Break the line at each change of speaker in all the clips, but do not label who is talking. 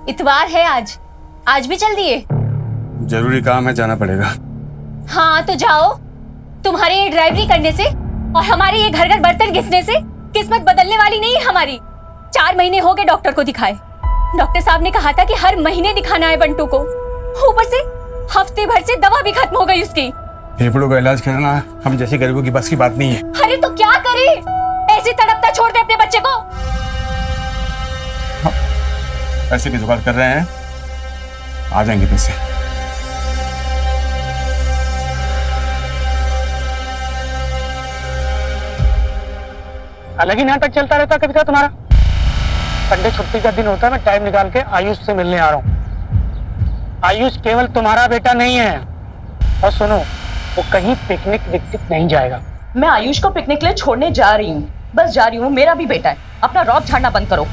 इतवार है आज भी चल दिए?
जरूरी काम है, जाना पड़ेगा।
हाँ तो जाओ। तुम्हारे ये ड्राइवरी करने से और हमारे ये घर घर बर्तन घिसने से किस्मत बदलने वाली नहीं है हमारी। 4 महीने हो गए डॉक्टर को दिखाए। डॉक्टर साहब ने कहा था कि हर महीने दिखाना है बंटू को। ऊपर से हफ्ते भर से दवा भी खत्म हो गई उसकी।
फेफड़ों का इलाज करना हम जैसे गरीबों की बस की बात नहीं है।
अरे तो क्या करे, ऐसे तड़पता छोड़ दे अपने बच्चे को।
पैसे की जुगाड़ कर रहे हैं, आ जाएंगे पैसे।
अलग ही नाटक चलता रहता कभी का तुम्हारा। संडे छुट्टी का दिन होता है, मैं टाइम निकाल के आयुष से मिलने आ रहा हूँ। आयुष केवल तुम्हारा बेटा नहीं है। और सुनो, वो कहीं पिकनिक विकनिक नहीं जाएगा।
मैं आयुष को पिकनिक के लिए छोड़ने जा रही हूँ, बस जा रही हूँ। मेरा भी बेटा है, अपना रौब झाड़ना बंद करो।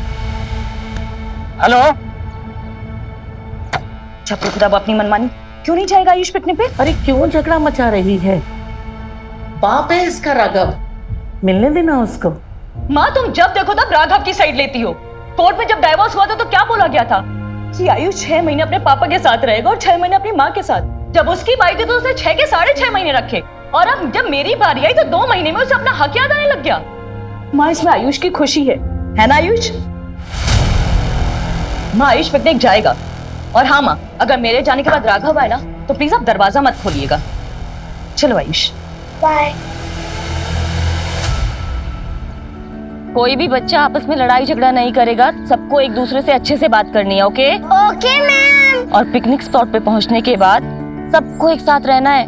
हेलो,
छपरी खुदा अपनी मनमानी। क्यों नहीं जाएगा आयुष पिकनिक पे?
अरे क्यों झगड़ा मचा रही है? बाप है इसका राघव, मिलने देना उसको।
माँ तुम जब देखो तब राघव की साइड लेती हो। कोर्ट में जब डाइवोर्स हुआ था तो क्या बोला गया था कि आयुष 6 महीने अपने पापा के साथ रहेगा और 6 महीने अपनी माँ के साथ। जब उसकी बारी थी तो उसने 6 के 6.5 महीने रखे, और अब जब मेरी बारी आई तो 2 महीने में उसे अपना हक याद आने लग गया। माँ इसमें आयुष की खुशी है ना आयुष? माँ आयुष पिकनिक जाएगा। और हाँ माँ, अगर मेरे जाने के बाद राघव आए ना तो प्लीज आप दरवाजा मत खोलिएगा। चलो आयुष,
बाय।
कोई भी बच्चा आपस में लड़ाई झगड़ा नहीं करेगा। सबको एक दूसरे से अच्छे से बात करनी है, ओके?
Okay ma'am.
और पिकनिक स्पॉट पे पहुंचने के बाद सबको एक साथ रहना है।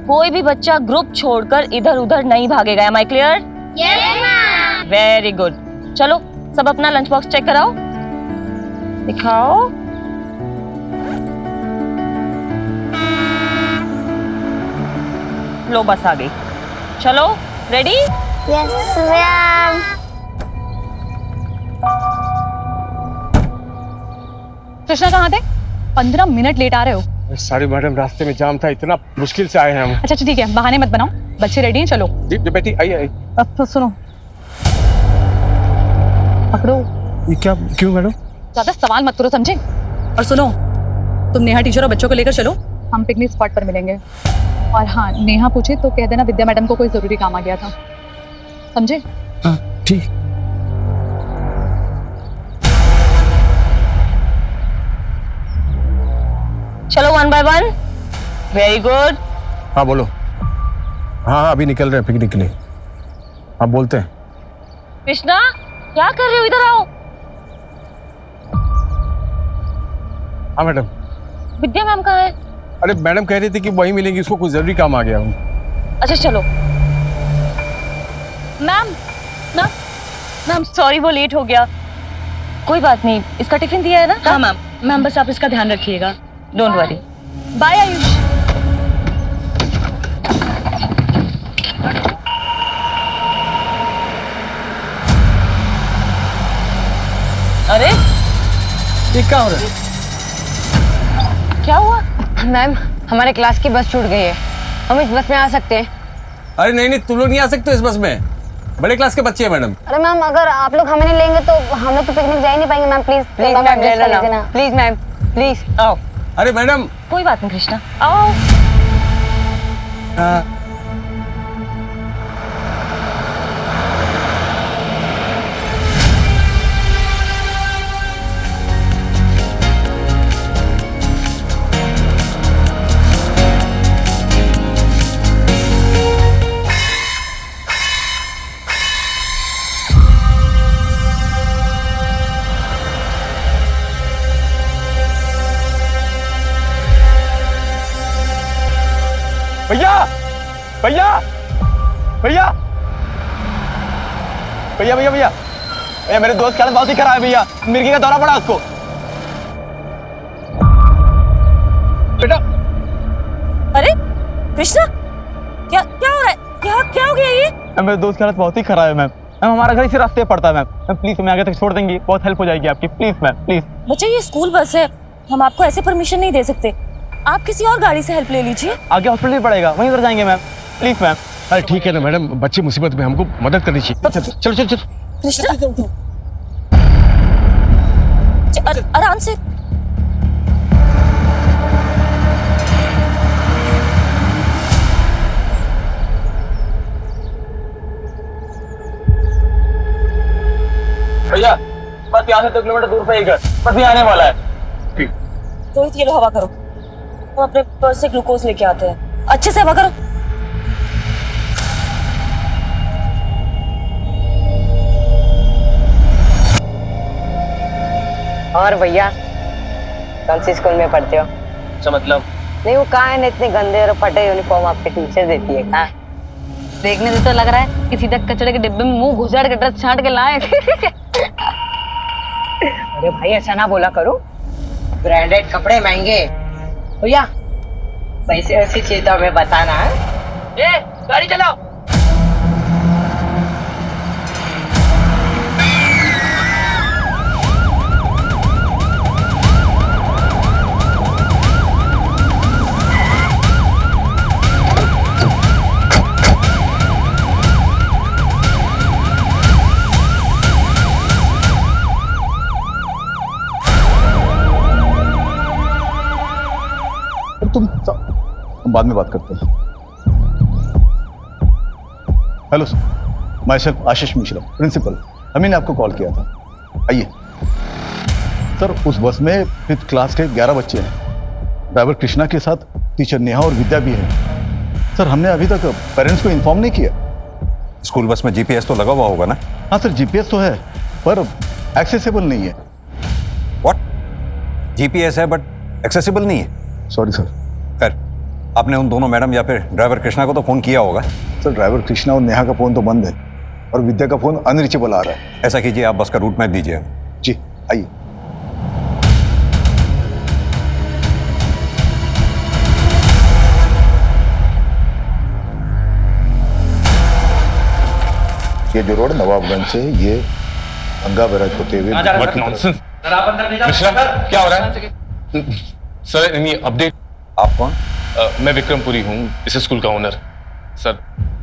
कोई भी बच्चा ग्रुप छोड़कर इधर उधर नहीं भागेगा। Am I clear?
Yes ma'am.
Very good. चलो सब अपना लंच बॉक्स चेक कराओ, दिखाओ। लो बस आ गई। चलो रेडी?
Yes ma'am.
कृष्णा कहाँ थे? 15 मिनट लेट आ रहे हो।
सारी मैडम, रास्ते में जाम था, इतना मुश्किल से आए हैं हम।
अच्छा ठीक है, बहाने मत बनाओ। बच्चे रेडी हैं, चलो।
जी बेटी, आइए।
अब तो सुनो, पकड़ो।
ये क्या, क्यों मैडम?
ज्यादा सवाल मत करो, समझे? और सुनो, तुम नेहा टीचर और बच्चों को लेकर चलो, हम पिकनिक स्पॉट पर मिलेंगे। और हाँ, नेहा पूछे तो कह देना विद्या मैडम को कोई जरूरी काम आ गया था, समझे?
हाँ ठीक।
चलो 1 by 1। Very good.
हाँ बोलो। हाँ अभी निकल रहे हैं पिकनिक के लिए। आप बोलते हैं।
कृष्णा क्या कर रहे हो? इधर आओ।
हाँ मैडम।
विद्या मैम कहाँ है?
अरे मैडम कह रही थी कि वही मिलेंगी, उसको कुछ जरूरी काम आ गया।
अच्छा चलो। मैम मैम मैम सॉरी, वो लेट हो गया। कोई बात नहीं, इसका टिफिन दिया है ना? हाँ मैम। मैम बस आप इसका ध्यान रखिएगा, डोंट वरी। बाय आयुष। अरे
ये क्या हो रहा है?
क्या हुआ?
मैम हमारे क्लास की बस छूट गई है, हम इस बस में आ सकते हैं?
अरे नहीं, तुम लोग नहीं आ सकते इस बस में, बड़े क्लास के बच्चे हैं मैडम।
अरे मैम अगर आप लोग हमें नहीं लेंगे तो हम लोग तो पिकनिक जा ही नहीं पाएंगे। Ma'am please please ma'am, please ma'am please.
आओ।
अरे मैडम।
कोई बात नहीं कृष्णा, आओ।
भैया भैया भैया भैया भैया भैया भैया, मेरे दोस्त की हालत बहुत ही खराब है भैया, मिर्गी का दौरा पड़ा उसको। बेटा।
अरे कृष्णा क्या क्या हो रहा है? क्या हो गया ये?
मेरे दोस्त की हालत बहुत ही खराब है मैम। हमारा घर इसी रास्ते पड़ता है मैम, प्लीज हमें आगे तक छोड़ देंगी, बहुत हेल्प हो जाएगी आपकी, प्लीज मैम प्लीज।
बच्चे ये स्कूल बस है, हम आपको ऐसे परमिशन नहीं दे सकते। आप किसी और गाड़ी से हेल्प ले लीजिए।
आगे हॉस्पिटल भी पड़ेगा, वहीं पर जाएंगे मैम, प्लीज मैम।
अरे ठीक है ना मैडम, बच्चे मुसीबत में, हमको मदद करनी चाहिए। चलो चलो चलो।
कृष्णा आराम से,
भैया बस यहाँ से 2 किलोमीटर दूर पे एक घर, बस ये आने वाला है।
रोहित ये लो हवा करो, हम अपने पर्स से ग्लूकोज लेके आते हैं, अच्छे से हवा करो।
और भैया कौन सी स्कूल में पढ़ते हो?
अच्छा मतलब
नहीं वो कहाँ है ना, इतने गंदे और फटे यूनिफॉर्म आपके टीचर देती है कहाँ?
देखने से तो लग रहा है कि सीधा कचड़े के डिब्बे में मुंह घुसाड़ के ड्रेस छांट के लाए।
अरे भाई ऐसा ना बोला करो, ब्रांडेड कपड़े महंगे। भैया पैसे वैसे चाहिए तो हमें बताना है।
गाड़ी चलाओ।
हम बाद में बात करते हैं। Hello sir, my self Ashish Mishra, principal. Ami ने आपको कॉल किया था, आइए। सर उस बस में 5th क्लास के 11 बच्चे हैं। ड्राइवर कृष्णा के साथ टीचर नेहा और विद्या भी है। सर हमने अभी तक पेरेंट्स को इन्फॉर्म नहीं किया।
स्कूल बस में जीपीएस तो लगा हुआ होगा ना?
हाँ सर जीपीएस तो है पर एक्सेसिबल नहीं है।
व्हाट? जीपीएस है बट एक्सेसिबल नहीं है?
Sorry sir.
खैर, आपने उन दोनों मैडम या फिर ड्राइवर कृष्णा को तो फोन किया होगा।
सर ड्राइवर कृष्णा और नेहा का फोन तो बंद है और विद्या का फोन अनरीचेबल आ रहा है।
ऐसा कीजिए, आप बस का रूट मैप दीजिए।
जी आइए। ये जो रोड नवाबगंज से ये अंगा बैराज होते हुए।
What nonsense! मिश्रा, क्या हो रहा है? Sir any update?
आप कौन?
मैं विक्रमपुरी हूँ, इस स्कूल का ओनर। सर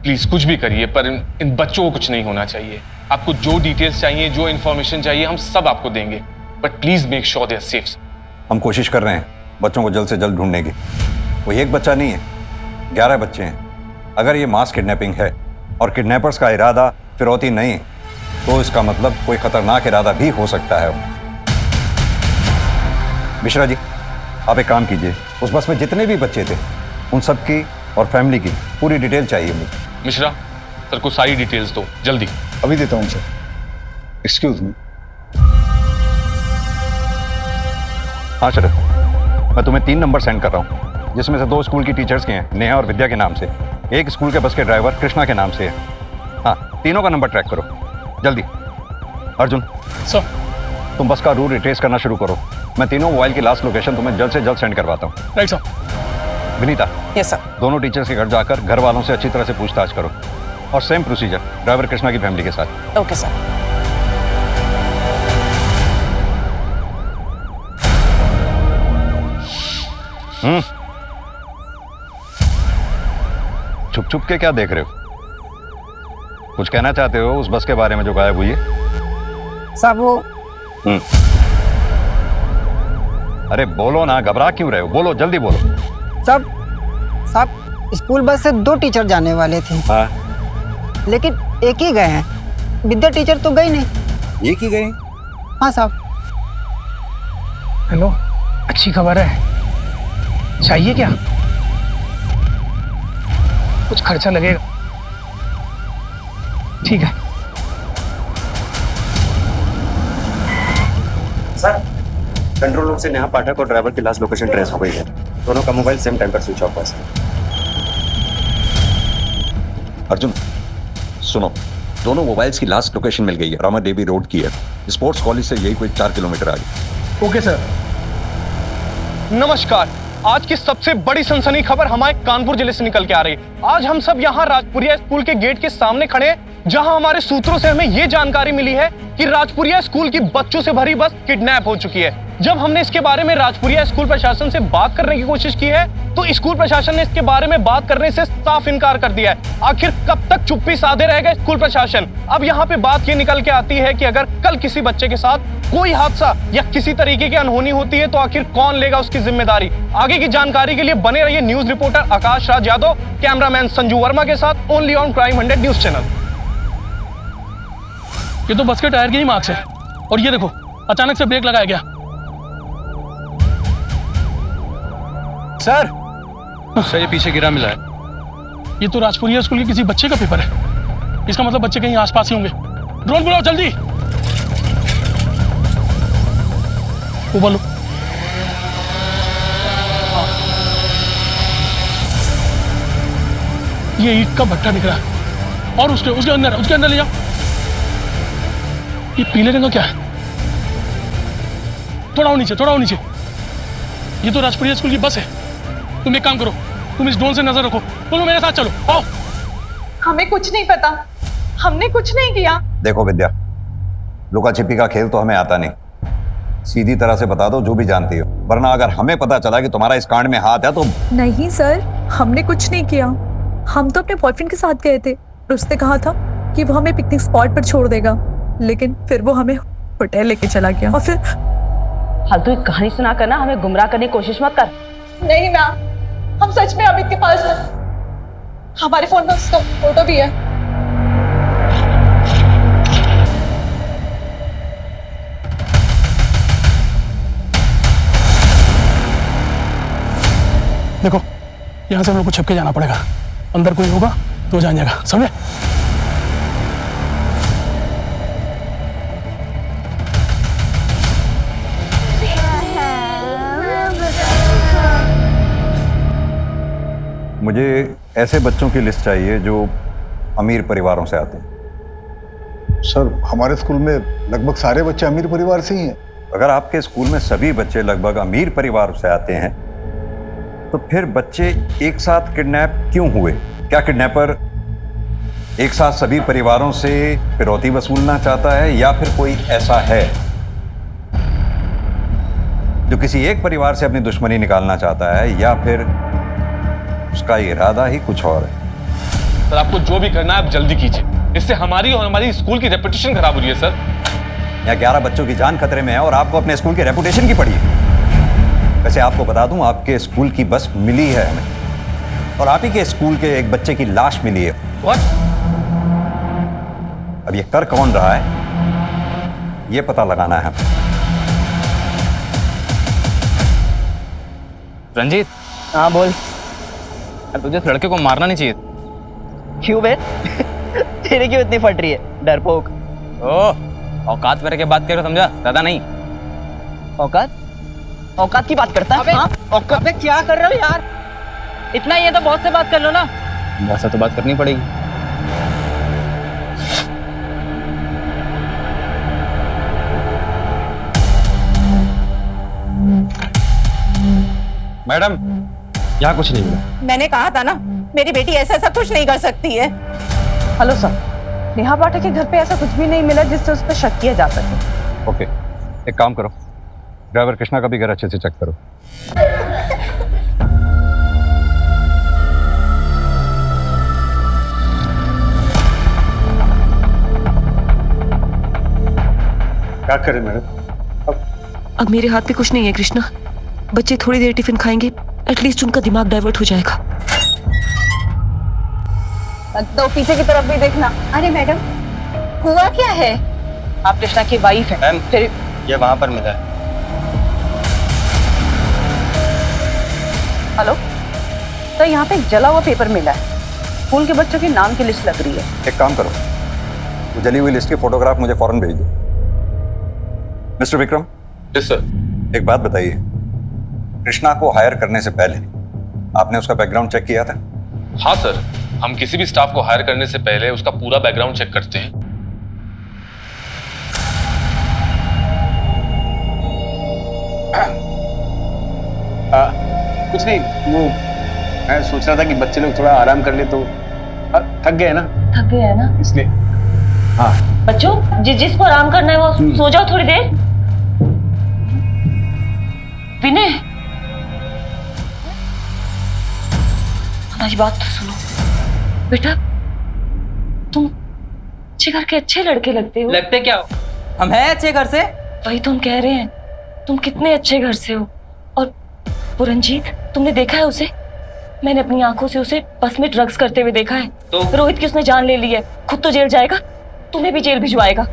प्लीज कुछ भी करिए पर इन बच्चों को कुछ नहीं होना चाहिए। आपको जो डिटेल्स चाहिए, जो इन्फॉर्मेशन चाहिए, हम सब आपको देंगे, but please make sure they are safe.
हम कोशिश कर रहे हैं बच्चों को जल्द से जल्द ढूंढने की। कोई एक बच्चा नहीं है, 11 बच्चे हैं। अगर ये मास किडनैपिंग है और किडनैपर्स का इरादा फिरौती नहीं, तो इसका मतलब कोई खतरनाक इरादा भी हो सकता है। मिश्रा जी, आप एक काम कीजिए, उस बस में जितने भी बच्चे थे उन सब की और फैमिली की पूरी डिटेल चाहिए मुझे।
मिश्रा सर को सारी डिटेल्स दो जल्दी।
अभी देता हूँ सर। Excuse me.
हाँ शरद, मैं तुम्हें 3 नंबर सेंड कर रहा हूँ, जिसमें से 2 स्कूल की टीचर्स के हैं, नेहा और विद्या के नाम से। एक स्कूल के बस के ड्राइवर कृष्णा के नाम से है। हाँ, तीनों का नंबर ट्रैक करो जल्दी। अर्जुन
सर,
तुम बस का रूट रिट्रेस करना शुरू करो। मैं तीनों मोबाइल की लास्ट लोकेशन तुम्हें जल्द से जल्द सेंड करवाता हूँ।
Right sir.
Vinita,
yes sir.
दोनों टीचर्स के घर जाकर घर वालों से अच्छी तरह से पूछताछ करो और सेम प्रोसीजर ड्राइवर कृष्णा की फैमिली के साथ।
Okay sir.
छुप छुप के क्या देख रहे हो? कुछ कहना चाहते हो उस बस के बारे में जो गायब हुई है?
सब वो
अरे बोलो ना, घबरा क्यों रहे हो? बोलो, जल्दी बोलो।
सब स्कूल बस से 2 टीचर जाने वाले थे।
हाँ,
लेकिन एक ही गए हैं। विद्या टीचर तो गई नहीं।
एक ही गए?
हाँ साहब।
हेलो, अच्छी खबर है, चाहिए क्या? कुछ खर्चा लगेगा। ठीक है
सर। कंट्रोल रूम से नेहा पाठक और ड्राइवर की लास्ट लोकेशन ट्रेस हो गई है। दोनों का मोबाइल सेम टाइम पर स्विच ऑफ है।
अर्जुन सुनो, दोनों मोबाइल्स की लास्ट लोकेशन मिल गई है, रामा देवी रोड की है। स्पोर्ट्स कॉलेज से यही कोई 4 किलोमीटर आगे।
Okay sir.
नमस्कार, आज की सबसे बड़ी सनसनी खबर हमारे कानपुर जिले से निकल के आ रही है। आज हम सब यहाँ राजपुरिया स्कूल के गेट के सामने खड़े हैं, जहाँ हमारे सूत्रों से हमें ये जानकारी मिली है कि राजपुरिया स्कूल की बच्चों से भरी बस किडनैप हो चुकी है। जब हमने इसके बारे में राजपुरिया स्कूल प्रशासन से बात करने की कोशिश की है, तो स्कूल प्रशासन ने इसके बारे में बात करने से साफ इनकार कर दिया है। आखिर कब तक चुप्पी साधे रहेगा स्कूल प्रशासन? अब यहाँ पे बात ये निकल के आती है कि अगर कल किसी बच्चे के साथ कोई हादसा या किसी तरीके की अनहोनी होती है, तो आखिर कौन लेगा उसकी जिम्मेदारी? आगे की जानकारी के लिए बने रहिए news reporter Akash Raj Yadav, cameraman Sanju Verma के साथ, only on crime 100 news channel.
ये तो बस के टायर के ही मार्क्स है।
और ये देखो अचानक से ब्रेक लगाया गया।
सर
सर ये पीछे गिरा मिला है। ये तो राजपुरिया स्कूल के किसी बच्चे का पेपर है। इसका मतलब बच्चे कहीं आसपास ही होंगे। ड्रोन बुलाओ जल्दी। ऊपर लो। ये ईंट का भट्टा दिख रहा है और उसके अंदर ले जाओ। ये पीले रंग का क्या है? थोड़ा और नीचे। ये तो राजपुरिया स्कूल की बस है। तुम एक काम करो, तुम इस ड्रोन से नजर रखो। बोलो मेरे साथ चलो, आओ।
हमें कुछ नहीं पता, हमने कुछ नहीं किया।
देखो विद्या, लुका छिपी का खेल तो हमें आता नहीं। सीधी तरह से बता दो जो भी जानती हो, वरना अगर हमें पता चला कि तुम्हारा इस कांड में हाथ है तो।
नहीं सर, हमने कुछ नहीं किया। हम तो अपने बॉयफ्रेंड के साथ गए थे और उसने कहा था कि वो हमें पिकनिक स्पॉट पर छोड़ देगा, लेकिन फिर वो हमें होटल लेके चला गया और फिर।
फालतू एक कहानी सुना कर ना हमें गुमराह करने की कोशिश मत कर।
नहीं मैम, हम सच में अमित के पास हैं। हमारे फोन में उसका फोटो भी है।
देखो यहाँ से हम लोग को छप के जाना पड़ेगा। अंदर कोई होगा तो जान जाएगा, समझे?
मुझे ऐसे बच्चों की लिस्ट चाहिए जो अमीर परिवारों से आते हैं।
सर हमारे स्कूल में लगभग सारे बच्चे अमीर परिवार से ही हैं।
अगर आपके स्कूल में सभी बच्चे लगभग अमीर परिवार से आते हैं तो फिर बच्चे एक साथ किडनैप क्यों हुए? क्या किडनैपर एक साथ सभी परिवारों से फिरौती वसूलना चाहता है, या फिर कोई ऐसा है जो किसी एक परिवार से अपनी दुश्मनी निकालना चाहता है, या फिर उसका इरादा ही कुछ और है?
सर आपको जो भी करना है आप जल्दी कीजिए, इससे हमारी और हमारी स्कूल की रेपुटेशन खराब हो रही है सर।
यहाँ 11 बच्चों की जान खतरे में है और आपको अपने स्कूल की रेपुटेशन की पड़ी है। वैसे आपको बता दूं, आपके स्कूल की बस मिली है हमें, और आप ही के स्कूल के एक बच्चे की लाश मिली है।
What?
अब ये कर कौन रहा है ये पता लगाना है।
रंजीत।
हाँ बोल।
तुझे इस लड़के को मारना नहीं चाहिए।
क्यों बे? तेरे क्यों इतनी फट रही है डरपोक?
औकात में रह के बात करो, समझा? ज्यादा नहीं।
औकात की बात करता है? हाँ? औकात में क्या कर रहे हो यार? इतना ही है तो बहुत से बात कर लो ना।
वैसा तो बात करनी पड़ेगी।
मैडम यहाँ कुछ नहीं मिला।
मैंने कहा था ना, मेरी बेटी ऐसा कुछ नहीं कर सकती है।
हेलो सर, नेहा पाठक के घर पे ऐसा कुछ भी नहीं मिला जिससे उस पर शक किया जा सके।
ओके, एक काम करो, ड्राइवर कृष्णा का भी घर अच्छे से चेक करो।
क्या करें मैडम?
अब मेरे हाथ में कुछ नहीं है कृष्णा। बच्चे थोड़ी देर टिफिन खाएंगे, एटलीस्ट उनका दिमाग डाइवर्ट हो जाएगा।
तो पीछे की तरफ भी देखना।
अरे मैडम, हुआ क्या है?
आप कृष्णा की वाइफ है।
मैम
फिर
ये वहां पर मिला है।
हेलो तो यहाँ पे एक जला हुआ पेपर मिला है, स्कूल के बच्चों के नाम की लिस्ट लग रही है।
एक काम करो, वो जली हुई लिस्ट की फोटोग्राफ मुझे फौरन भेज दो। मिस्टर विक्रम।
Yes sir.
एक बात बताइए, कृष्णा को हायर करने से पहले आपने उसका बैकग्राउंड चेक किया था?
हाँ सर, हम किसी भी स्टाफ को हायर करने से पहले उसका पूरा बैकग्राउंड चेक करते हैं।
कुछ नहीं, वो मैं सोच रहा था कि बच्चे लोग थोड़ा आराम कर ले तो थक गए ना।
थक गए है ना
इसलिए। हाँ
बच्चों, जिसको आराम करना है वो सो जाओ थोड़ी देर। विनय, हमारी बात तो सुनो बेटा, तुम अच्छे घर के अच्छे लड़के लगते हो।
लगते क्या हो? हम हैं अच्छे घर से।
वही तो हम कह रहे हैं, तुम कितने अच्छे घर से हो। और वो रंजीत, तुमने देखा है उसे? मैंने अपनी आंखों से उसे बस में ड्रग्स करते हुए देखा है। तो रोहित की उसने जान ले ली है, खुद तो जेल जाएगा, तुम्हें भी जेल भिजवाएगा।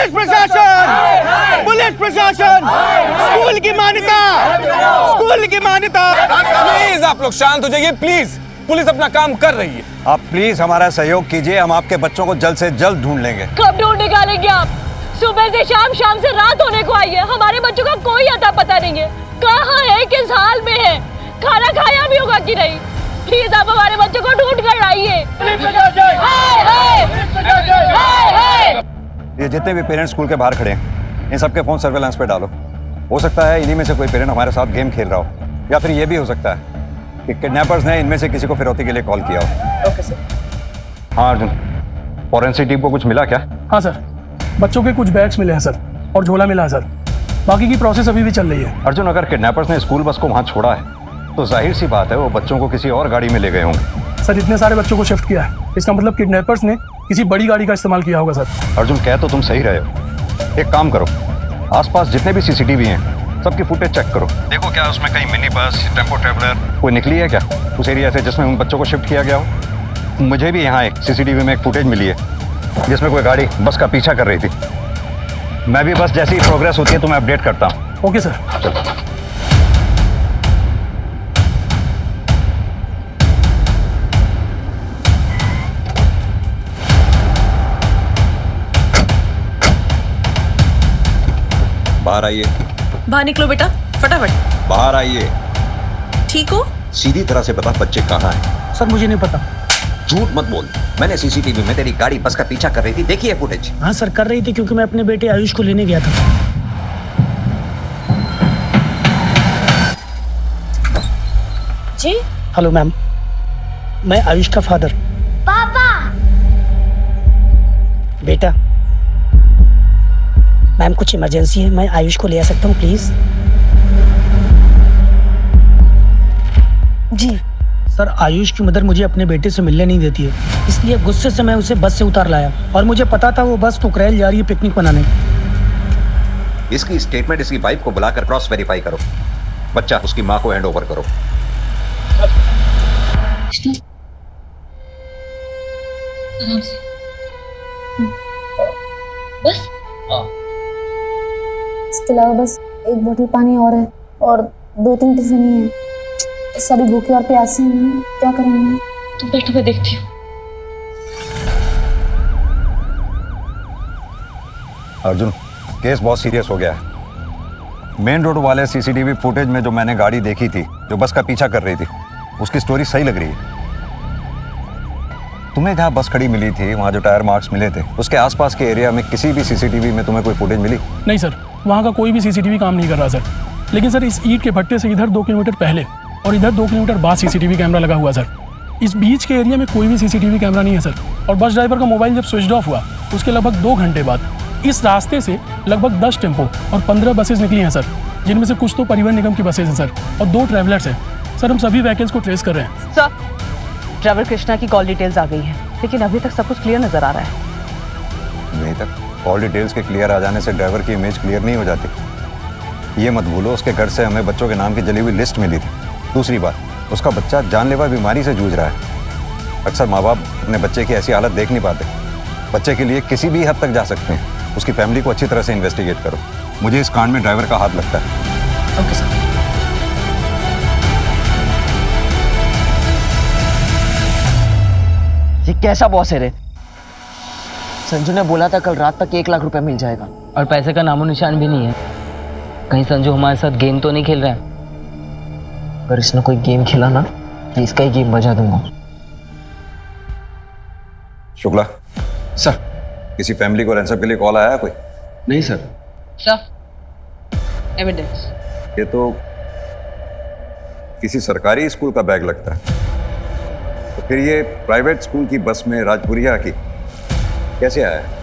पुलिस प्रशासन, पुलिस प्रशासन, स्कूल की मान्यता, स्कूल की मान्यता।
प्लीज आप लोग शांत हो जाइए, प्लीज। पुलिस अपना काम कर रही है। आप प्लीज हमारा सहयोग कीजिए, हम आपके बच्चों को जल्द से जल्द ढूंढ लेंगे।
कब ढूंढ निकालेंगे आप? सुबह से शाम, शाम से रात होने को आई है, हमारे बच्चों का कोई अता पता नहीं है। कहाँ है, किस हाल में है, खाना खाया भी होगा कि नहीं? प्लीज आप हमारे बच्चों को ढूंढ कर लाइए।
ये जितने भी पेरेंट्स स्कूल के बाहर खड़े हैं, इन सबके फोन सर्वेलेंस पे डालो। हो सकता है इन्हीं में से कोई पेरेंट हमारे साथ गेम खेल रहा हो, या फिर ये भी हो सकता है कि किडनैपर्स ने इनमें से किसी को फिरौती के लिए कॉल किया हो।
Okay sir.
हाँ अर्जुन, फॉरेंसिक टीम को कुछ मिला क्या?
हाँ सर, बच्चों के कुछ बैग्स मिले हैं सर, और झोला मिला है सर। बाकी की प्रोसेस अभी भी चल रही है।
अर्जुन, अगर किडनैपर्स ने स्कूल बस को वहाँ छोड़ा है तो जाहिर सी बात है वो बच्चों को किसी और गाड़ी में ले गए होंगे।
सर इतने सारे बच्चों को शिफ्ट किया है, इसका मतलब किडनैपर्स ने किसी बड़ी गाड़ी का इस्तेमाल किया होगा सर।
अर्जुन, कह तो तुम सही रहे हो। एक काम करो, आसपास जितने भी सीसीटीवी हैं सबकी फुटेज चेक करो, देखो क्या उसमें कहीं मिनी बस, टेम्पो ट्रेवलर कोई निकली है क्या उस एरिया से जिसमें उन बच्चों को शिफ्ट किया गया हो। मुझे भी यहाँ एक सीसीटीवी में एक फुटेज मिली है जिसमें कोई गाड़ी बस का पीछा कर रही थी। मैं भी बस जैसी प्रोग्रेस होती है तो मैं अपडेट करता हूँ।
Okay sir.
बाहर आइए।
बाहर निकलो बेटा, फटाफट
बाहर आइए।
ठीक हो?
सीधी तरह से बता बच्चे कहाँ हैं?
सर मुझे नहीं पता।
झूठ मत बोल, मैंने सीसीटीवी में तेरी गाड़ी बस का पीछा कर रही थी, देखी है फुटेज?
हाँ सर, कर रही थी क्योंकि मैं अपने बेटे आयुष को लेने गया था।
जी
हेलो मैम, मैं आयुष का फादर।
पापा।
बेटा, मैम कुछ इमरजेंसी है, मैं आयुष को ले आ सकता हूँ प्लीज?
जी
सर, आयुष की मदर मुझे अपने बेटे से मिलने नहीं देती है, इसलिए गुस्से से मैं उसे बस से उतार लाया, और मुझे पता था वो बस टुकरैल जा रही है पिकनिक मनाने।
इसकी स्टेटमेंट इसकी वाइफ को बुलाकर क्रॉस वेरीफाई करो। बच्चा उसकी माँ को हैंड ओवर करो।
आराम से। बस
इसके अलावा बस एक बोतल पानी और है, और 2-3 टिफिन ही है। सभी भूखे और प्यासे हैं मैम, क्या करेंगे?
तुम बैठो, मैं देखती हूँ।
अर्जुन, केस बहुत सीरियस हो गया है। मेन रोड वाले सीसीटीवी फुटेज में जो मैंने गाड़ी देखी थी जो बस का पीछा कर रही थी, उसकी स्टोरी सही लग रही है। तुम्हें जहाँ बस खड़ी मिली थी वहाँ जो टायर मार्क्स मिले थे, उसके आसपास के एरिया में किसी भी सीसीटीवी में तुम्हें कोई फुटेज मिली?
नहीं सर, वहाँ का कोई भी सीसीटीवी काम नहीं कर रहा सर। लेकिन सर इस ईंट के भट्टे से इधर 2 किलोमीटर पहले और इधर 2 किलोमीटर बाद सीसीटीवी कैमरा लगा हुआ सर। इस बीच के एरिया में कोई भी सीसीटीवी कैमरा नहीं है सर। और बस ड्राइवर का मोबाइल जब स्विच ऑफ हुआ उसके लगभग 2 घंटे बाद इस रास्ते से लगभग 10 टेम्पो और 15 बसेस निकली हैं सर, जिनमें से कुछ तो परिवहन निगम की बसेस हैं सर, और 2 ट्रैवलर्स हैं सर। हम सभी व्हीकल्स को ट्रेस कर रहे हैं
सर। ड्राइवर कृष्णा की कॉल डिटेल्स आ गई हैं, लेकिन अभी तक सब कुछ क्लियर नजर आ रहा है।
नहीं तक कॉल डिटेल्स के क्लियर आ जाने से ड्राइवर की इमेज क्लियर नहीं हो जाती। ये मत भूलो उसके घर से हमें बच्चों के नाम की जली हुई लिस्ट मिली थी। दूसरी बात, उसका बच्चा जानलेवा बीमारी से जूझ रहा है। अक्सर माँ बाप अपने बच्चे की ऐसी हालत देख नहीं पाते। बच्चे के लिए किसी भी हद तक जा सकते हैं। उसकी फैमिली को अच्छी तरह से इन्वेस्टिगेट करो। मुझे इस कांड में ड्राइवर का हाथ लगता है।
Okay sir.
ये कैसा बॉस है रे? संजू ने बोला था कल रात तक 1 लाख रुपए मिल जाएगा,
और पैसे का नामो निशान भी नहीं है। कहीं संजू हमारे साथ गेम तो नहीं खेल रहा है?
अगर इसने कोई गेम खेला ना तो इसका ही गेम बजा दूंगा।
शुक्ला सर, किसी फैमिली को रैंसम के लिए कॉल आया है कोई?
नहीं सर।
Sir evidence.
ये तो किसी सरकारी स्कूल का बैग लगता है, तो फिर ये प्राइवेट स्कूल की बस में राजपुरिया की कैसे आया है?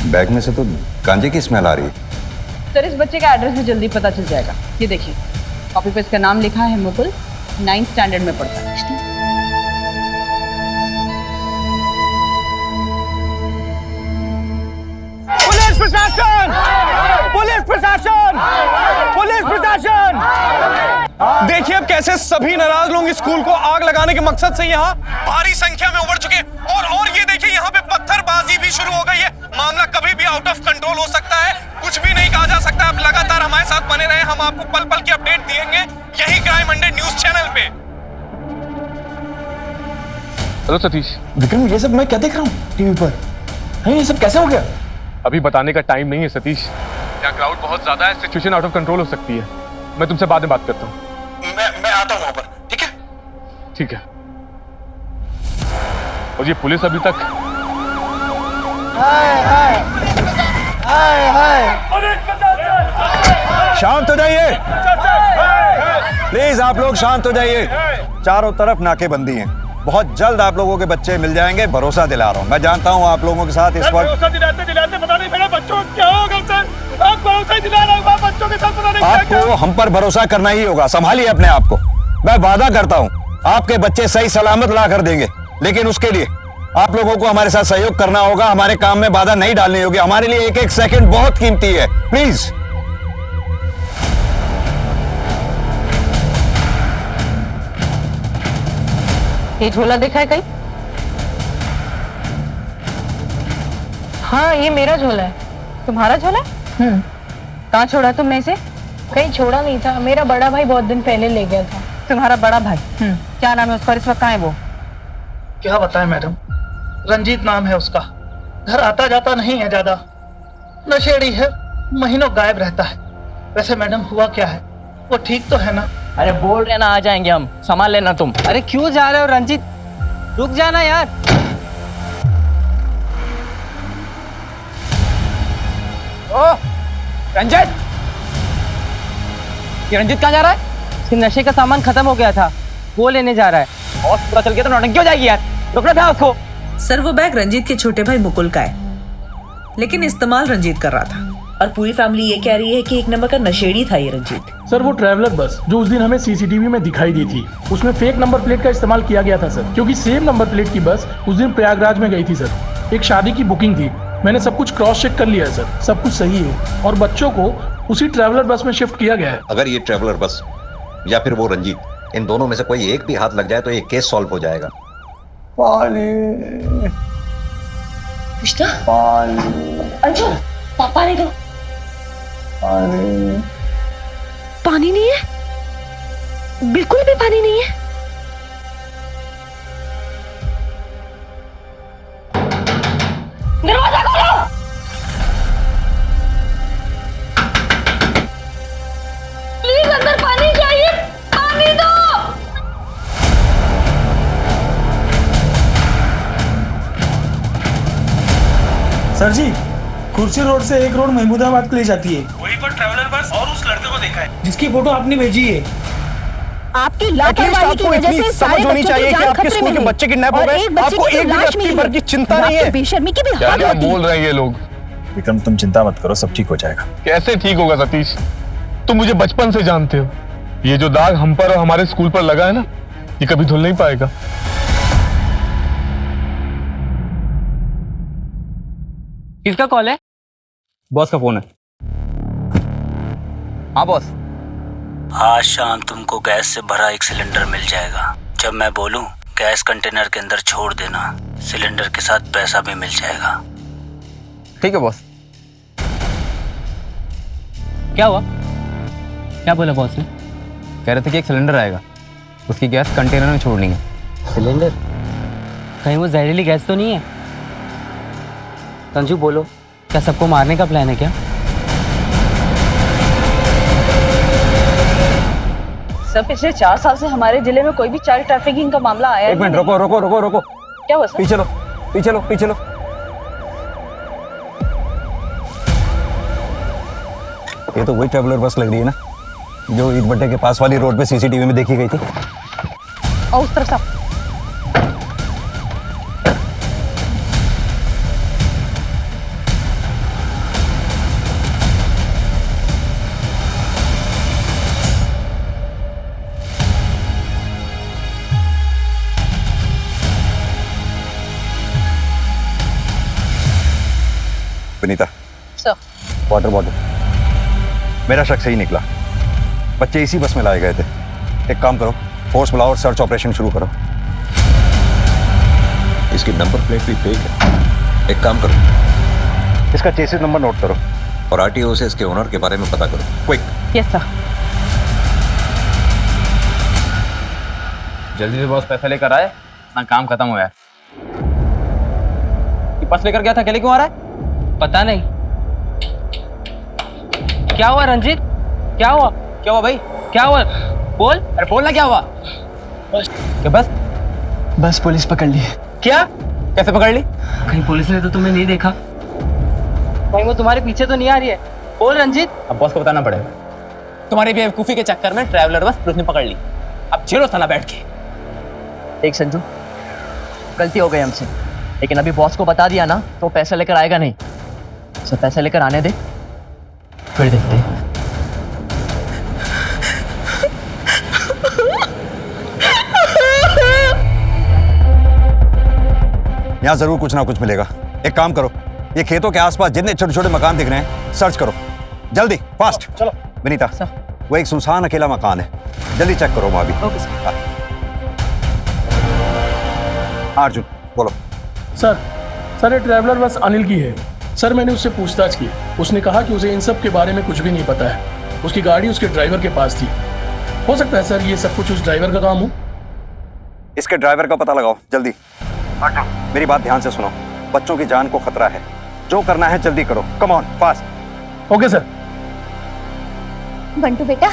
बैग में से तो गांजे की स्मेल आ रही है।
सर इस बच्चे का एड्रेस भी जल्दी पता चल जाएगा। ये देखिए, कॉपी पे इसका नाम लिखा है मुकुल, 9th स्टैंडर्ड में पढ़ता है।
पुलिस प्रशासन! पुलिस प्रशासन! पुलिस प्रशासन! देखिए अब कैसे सभी नाराज लोग स्कूल को आग लगाने के मकसद से यहाँ भारी संख्या में उमड़ चुके और ये देखिए यहाँ पे पत्थरबाजी भी शुरू हो गई है। मामला कभी भी आउट ऑफ कंट्रोल हो सकता है, कुछ भी नहीं कहा जा सकता। आप लगातार हमारे साथ बने रहे, हम आपको पल पल की अपडेट देंगे यही क्राइम 100 न्यूज चैनल पे। हेलो सतीश।
विक्रम, ये सब मैं क्या देख रहा हूँ टीवी पर? ये सब कैसे हो गया?
अभी बताने का टाइम नहीं है सतीश, यहाँ क्राउड बहुत ज्यादा है, सिचुएशन आउट ऑफ कंट्रोल हो सकती है। मैं तुमसे बाद में बात करता हूँ।
मैं आता हूँ वहां पर, ठीक है?
ठीक है। और ये पुलिस अभी तक
शांत हो जाइए प्लीज, आप लोग शांत हो जाइए। चारों तरफ नाकेबंदी है, बहुत जल्द आप लोगों के बच्चे मिल जाएंगे, भरोसा दिला रहा हूँ। मैं जानता हूँ आप लोगों के साथ इस वक्त
दिलाते पता नहीं मेरे बच्चों को क्या होगा सर। आप भरोसा दिला रहे हो, बच्चों के साथ पता नहीं
आपको हम पर भरोसा करना ही होगा। संभालिए अपने आप को। मैं वादा करता हूँ आपके बच्चे सही सलामत ला कर देंगे, लेकिन उसके लिए आप लोगों को हमारे साथ सहयोग करना होगा। हमारे काम में बाधा नहीं डालनी होगी। हमारे लिए एक एक सेकंड बहुत कीमती है। प्लीज
ये झोला देखा है कहीं? हाँ, ये मेरा झोला है। तुम्हारा झोला? कहाँ छोड़ा तुमने इसे? कहीं छोड़ा नहीं था, मेरा बड़ा भाई बहुत दिन पहले ले गया था। तुम्हारा बड़ा भाई? क्या नाम है उसका? इस वक्त कहाँ है वो?
क्या बताएं मैडम, रंजीत नाम है उसका। घर आता जाता नहीं है ज्यादा, नशेड़ी है, महीनों गायब रहता है। वैसे मैडम हुआ क्या है, वो ठीक तो है ना?
अरे बोल रहे ना, आ जाएंगे हम, संभाल लेना तुम। अरे क्यों जा रहे हो रंजीत, रुक जाना यार। ओ रंजीत, ये रंजीत कहाँ जा रहा है? इसके नशे का सामान खत्म हो गया था, वो लेने जा रहा है। और पूरा चल गया तो नौटंकी हो जाएगी यार, रुकना था उसको।
सर वो बैग रंजीत के छोटे भाई मुकुल का है, लेकिन इस्तेमाल रंजीत कर रहा था। और पूरी फैमिली ये कह रही है कि एक नंबर का नशेड़ी था ये रंजीत।
सर वो ट्रैवलर बस जो उस दिन हमें सीसीटीवी में दिखाई दी थी, उसमें फेक नंबर प्लेट का इस्तेमाल किया गया था सर, क्योंकि सेम नंबर प्लेट की बस उस दिन प्रयागराज में गई थी सर। एक शादी की बुकिंग थी, मैंने सब कुछ क्रॉस चेक कर लिया है सर, सब कुछ सही है। और बच्चों को उसी ट्रैवलर बस में शिफ्ट किया गया है।
अगर ये ट्रैवलर बस या फिर वो रंजीत, इन दोनों में से कोई एक भी हाथ लग जाए तो ये केस सॉल्व हो जाएगा।
कृष्णा, अंशु, पानी दो। पानी नहीं है, बिल्कुल भी पानी नहीं है। दरवाजा खोलो। प्लीज अंदर पानी चाहिए, पानी दो।
सर जी, कुर्सी रोड से एक रोड महमूदाबाद के लिए जाती है, वहीं पर ट्रैवलर बस और उस लड़के को देखा है जिसकी फोटो आपने भेजी है।
आपकी लापरवाही की वजह से सारे बच्चों की जान खतरे में है।
बच्चे किडनैप हो
और
गए,
एक बच्चे
आपको
की
एक भी
लाश मिली
रत्ती भर
है।
की चिंता नहीं है।
बेशर्मी की भी हद
क्या
होती है।
बोल रहे हैं ये लोग?
विक्रम तुम चिंता मत करो, सब ठीक हो जाएगा।
कैसे ठीक होगा सतीश, तुम मुझे बचपन से जानते हो। ये जो दाग हम पर और हमारे स्कूल पर लगा है ना, ये कभी धुल नहीं पाएगा।
किसका कॉल है?
बॉस का फोन है। हाँ बॉस।
आज शाम तुमको गैस से भरा एक सिलेंडर मिल जाएगा। जब मैं बोलूं गैस कंटेनर के अंदर छोड़ देना, सिलेंडर के साथ पैसा भी मिल जाएगा।
ठीक है बॉस।
क्या हुआ? क्या बोला बॉस ने?
कह रहे थे कि एक सिलेंडर आएगा, उसकी गैस कंटेनर में छोड़नी है।
सिलेंडर? कहीं वो जहरीली गैस तो नहीं है? संजू बोलो, क्या सबको मारने का प्लान है क्या?
सर पिछले 4 साल से हमारे जिले में कोई भी चाइल्ड ट्रैफिकिंग का मामला आया
एक मिनट, रोको रोको रोको रोको।
क्या हुआ सर?
पीछे लो पीछे लो पीछे लो। ये तो वही ट्रैवलर बस लग रही है ना, जो ईद भट्टे के पास वाली रोड पे सीसीटीवी में देखी गई थी।
और उस तरफ से
विनीता,
सर
वाटर बॉटल। मेरा शक सही निकला, बच्चे इसी बस में लाए गए थे। एक काम करो, फोर्स बुलाओ और सर्च ऑपरेशन शुरू करो।
इसकी नंबर प्लेट भी फेक है। एक काम करो,
इसका चेसिस नंबर नोट करो
और आरटीओ से इसके ओनर के बारे में पता करो, क्विक।
Yes sir.
जल्दी से बॉस पैसा लेकर आए ना, काम खत्म हो गया। ये पर्स लेकर गया था, अकेले क्यों आ रहा है?
पता नहीं। क्या हुआ रंजीत? क्या हुआ?
क्या हुआ भाई?
क्या हुआ? बोल।
अरे बोलना क्या हुआ? क्या बस?
बस पुलिस पकड़ ली।
क्या? कैसे पकड़ ली?
कहीं पुलिस ने तो तुम्हें नहीं देखा? कहीं वो तुम्हारे पीछे तो नहीं आ रही है? बोल रंजीत।
अब बॉस को बताना पड़ेगा। तुम्हारी बेवकूफी के चक्कर में ट्रैवलर बस पुलिस ने पकड़ ली। अब झेलो थाना बैठ के।
देख संजू, गलती हो गई हमसे, लेकिन अभी बॉस को बता दिया ना तो पैसा लेकर आएगा नहीं। उसे पैसा लेकर आने दे, फिर देखते हैं।
यहाँ जरूर कुछ ना कुछ मिलेगा। एक काम करो, ये खेतों के आसपास जितने छोटे छोटे मकान दिख रहे हैं सर्च करो, जल्दी, फास्ट।
चलो
विनीता, वो एक सुनसान अकेला मकान है, जल्दी चेक करो वहां भी।
Okay sir.
अर्जुन बोलो।
सर ये ट्रैवलर बस अनिल की है। सर मैंने उससे पूछताछ की, उसने कहा कि उसे इन सब के बारे में कुछ भी नहीं पता है। उसकी गाड़ी उसके ड्राइवर के पास थी। हो सकता है सर ये सब कुछ उस ड्राइवर का काम हो।
इसके ड्राइवर का पता लगाओ जल्दी। मेरी बात ध्यान से सुनो, बच्चों की जान को खतरा है, जो करना है जल्दी करो, come on fast.
Okay sir.
Bantu बेटा,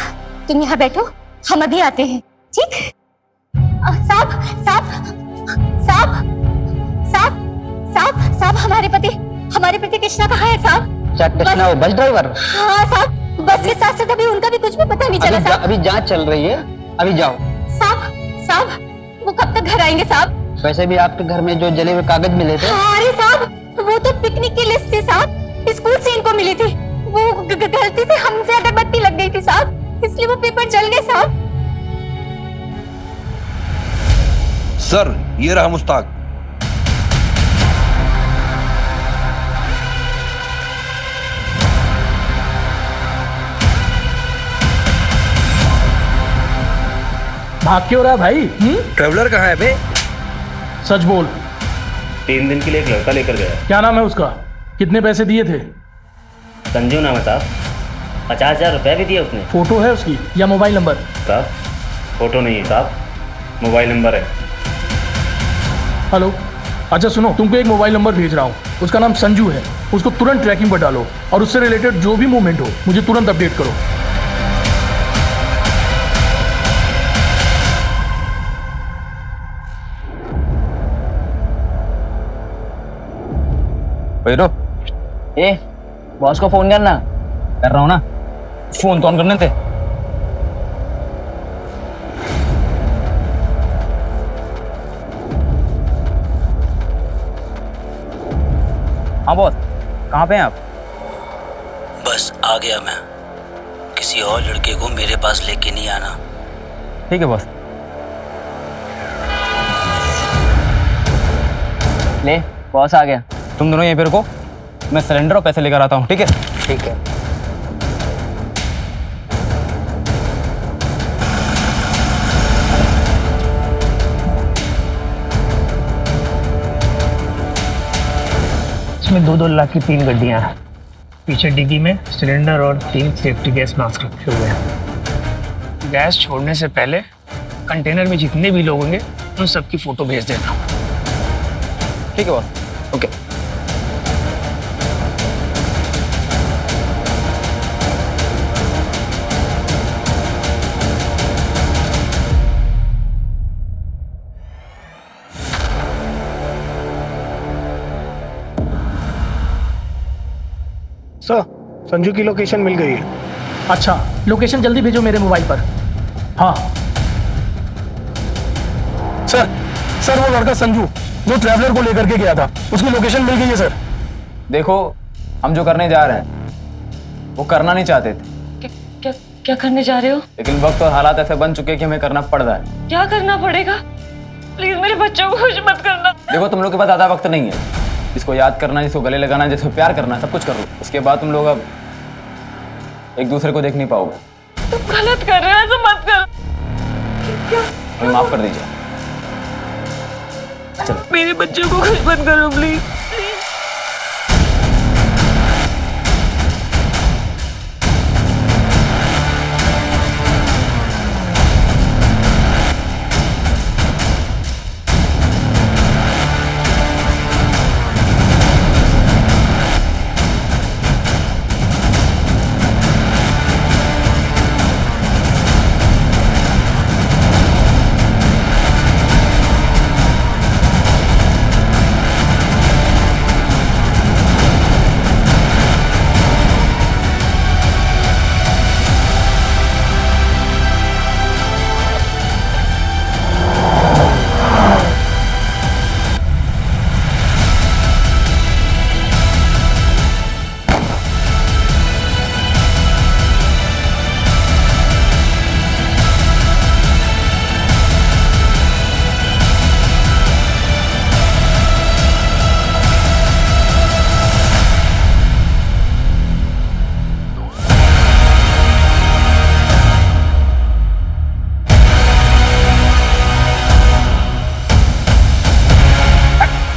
तुम यहाँ बैठो, हम अभी आते हैं, ठीक? साहब साहब साहब साहब साहब साहब हमारे पति कृष्णा कहाँ है साहब?
क्या कृष्णा वो बस ड्राइवर?
हाँ साहब, बस के साथ साथ अभी उनका भी कुछ भी पता नहीं चला साहब।
अभी जांच चल रही है, अभी जाओ।
साहब वो कब तक घर आएंगे साहब?
वैसे भी आपके घर में जो जले हुए कागज मिले थे।
अरे साहब वो तो पिकनिक की लिस्ट थी साहब, स्कूल से इनको मिली थी। वो गलती से हमसे अगरबत्ती लग गई थी साहब, इसलिए वो पेपर जल गए साहब।
सर ये रहा मुश्ताक।
भाग क्यों रहा है भाई?
ट्रैवलर कहाँ है बे?
सच बोल।
3 दिन के लिए एक लड़का लेकर गया।
क्या नाम है उसका? कितने पैसे दिए थे?
संजू नाम है साहब, 50,000 रुपए भी दिए उसने।
फोटो है उसकी या मोबाइल नंबर?
साहब फोटो नहीं है साहब, मोबाइल नंबर है।
हेलो, अच्छा सुनो, तुमको एक मोबाइल नंबर भेज रहा हूँ, उसका नाम संजू है। उसको तुरंत ट्रैकिंग पर डालो और उससे रिलेटेड जो भी मूवमेंट हो मुझे तुरंत अपडेट करो।
ए, बॉस को फोन करना।
कर रहा हूँ ना, फोन तो ऑन करने थे। हाँ बॉस, कहाँ पे हैं आप?
बस आ गया मैं। किसी और लड़के को मेरे पास लेके नहीं आना।
ठीक है बॉस।
ले, बॉस आ गया।
तुम दोनों यहीं पे रुको, मैं सिलेंडर और पैसे लेकर आता हूँ, ठीक है?
ठीक है।
इसमें 2-2 लाख की 3 गड्डियां हैं। पीछे डिग्गी में सिलेंडर और 3 सेफ्टी गैस मास्क रखे हुए हैं। गैस छोड़ने से पहले कंटेनर में जितने भी लोग होंगे उन सबकी फोटो भेज देना।
ठीक है बॉस।
ओके।
सर, संजू की लोकेशन मिल गई है। अच्छा, लोकेशन जल्दी भेजो मेरे मोबाइल पर। हाँ सर वो लड़का संजू जो ट्रैवलर को लेकर के गया था, उसकी लोकेशन मिल गई है सर।
देखो, हम जो करने जा रहे हैं वो करना नहीं चाहते थे।
क्या करने जा रहे हो?
लेकिन वक्त और हालात ऐसे बन चुके हैं कि हमें करना पड़ रहा है।
क्या करना पड़ेगा? प्लीज मेरे बच्चों को कुछ मत करना।
देखो, तुम लोग के पास ज्यादा वक्त नहीं है। जिसको याद करना, जिसको गले लगाना, जिसको प्यार करना, सब कुछ कर लो। उसके बाद तुम लोग अब एक दूसरे को देख नहीं पाओगे।
तुम गलत कर रहे हो, ऐसा मत कर।
हमें माफ कर दीजिए।
मेरे बच्चों को कुछ मत करो प्लीज।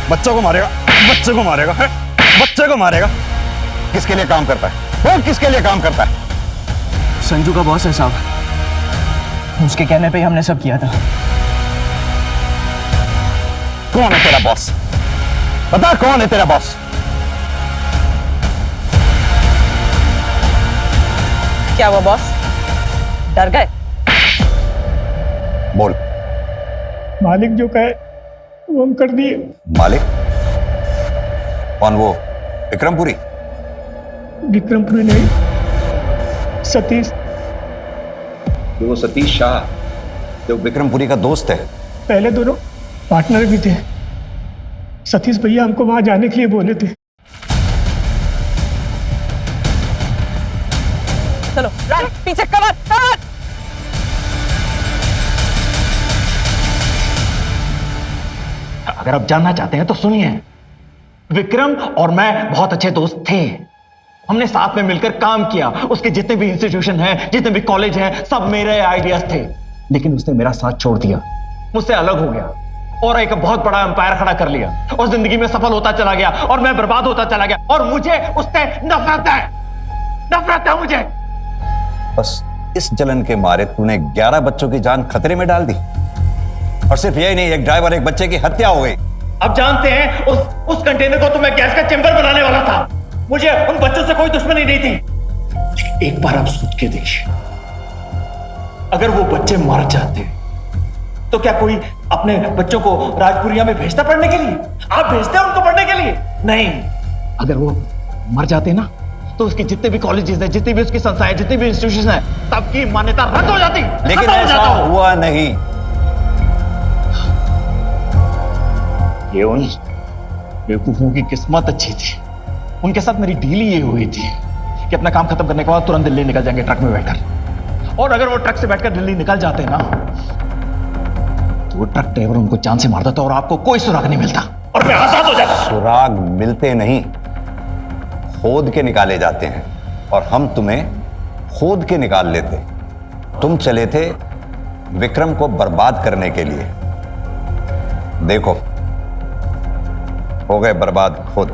बच्चों को मारेगा, बच्चे को मारेगा, है? बच्चे को मारेगा। किसके लिए काम करता है वो? किसके लिए काम करता है?
संजू का बॉस है साहब, उसके कहने पे ही हमने सब किया था।
कौन है तेरा बॉस? बता कौन है तेरा बॉस?
क्या हुआ बॉस, डर गए?
बोल।
मालिक जो कहे वो हम कर दिए।
मालिक? कौन वो? विक्रमपुरी?
विक्रमपुरी नहीं, सतीश।
वो सतीश शाह जो विक्रमपुरी का दोस्त है।
पहले दोनों पार्टनर भी थे। सतीश भैया हमको वहां जाने के लिए बोले थे।
चलो रन, पीछे कवर कवर।
अगर आप जानना चाहते हैं तो सुनिए, विक्रम और मैं बहुत अच्छे दोस्त थे। हमने साथ में मिलकर काम किया। उसके जितने भी इंस्टीट्यूशन हैं, जितने भी कॉलेज हैं, सब मेरे आइडियाज थे। लेकिन उसने मेरा साथ छोड़ दिया, मुझसे अलग हो गया और एक बहुत बड़ा एम्पायर खड़ा कर लिया और जिंदगी में सफल होता चला गया और मैं बर्बाद होता चला गया। और मुझे उससे नफरत है, नफरत है मुझे।
बस इस जलन के मारे तूने 11 बच्चों की जान खतरे में डाल दी। और सिर्फ यही नहीं, एक ड्राइवर, एक बच्चे की हत्या हो गई।
अब जानते हैं उस कंटेनर को तो मैं गैस का चेंबर बनाने वाला था। मुझे उन बच्चों से कोई दुश्मनी नहीं थी। एक बार आप सोच के देखिए, अगर वो बच्चे मर जाते तो क्या कोई अपने बच्चों को राजपुरिया में भेजता पढ़ने के लिए? आप भेजते उनको पढ़ने के लिए? नहीं। अगर वो मर जाते ना तो उसके जितने भी कॉलेजेस हैं, जितनी भी उसकी संस्थाएं, जितनी भी इंस्टीट्यूशन है, सबकी मान्यता रद्द हो जाती।
लेकिन ऐसा हुआ नहीं।
ये उन बेवकूफों की किस्मत अच्छी थी। उनके साथ मेरी डील ये हुई थी कि अपना काम खत्म करने के बाद तुरंत दिल्ली निकल जाएंगे ट्रक में बैठकर। और अगर वो ट्रक से बैठकर दिल्ली निकल जाते ना तो वो ट्रक ड्राइवर उनको जान से मार देता और आपको कोई सुराग नहीं मिलता और मैं आजाद हो जाता।
सुराग मिलते नहीं, खोद के निकाले जाते हैं। और हम तुम्हें खोद के निकाल लेते। तुम चले थे विक्रम को बर्बाद करने के लिए। देखो, हो गए बर्बाद खुद।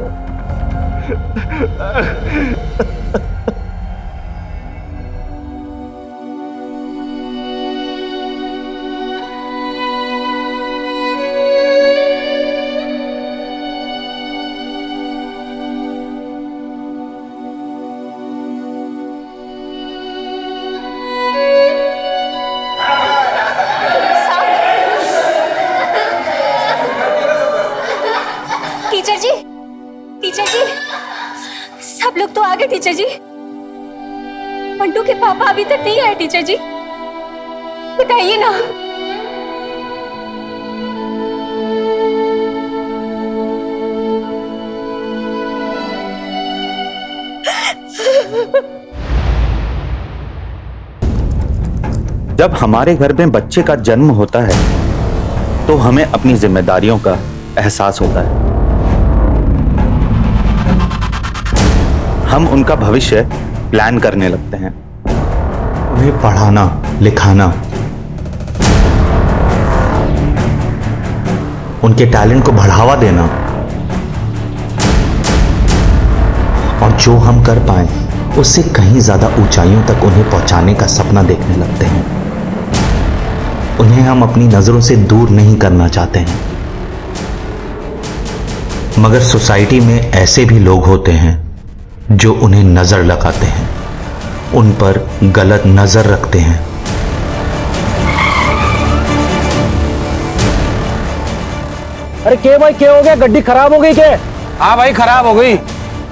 टीचर जी, टीचर जी, सब लोग तो आ गए टीचर जी। मंटू के पापा अभी तक नहीं आए टीचर जी, बताइए ना।
जब हमारे घर में बच्चे का जन्म होता है तो हमें अपनी जिम्मेदारियों का एहसास होता है। हम उनका भविष्य प्लान करने लगते हैं। उन्हें पढ़ाना, लिखाना, उनके टैलेंट को बढ़ावा देना और जो हम कर पाए उससे कहीं ज्यादा ऊंचाइयों तक उन्हें पहुंचाने का सपना देखने लगते हैं। उन्हें हम अपनी नजरों से दूर नहीं करना चाहते हैं, मगर सोसाइटी में ऐसे भी लोग होते हैं जो उन्हें नजर लगाते हैं, उन पर गलत नजर रखते हैं।
अरे के भाई क्या हो गया? गड्डी खराब हो गई क्या? हाँ भाई खराब हो गई।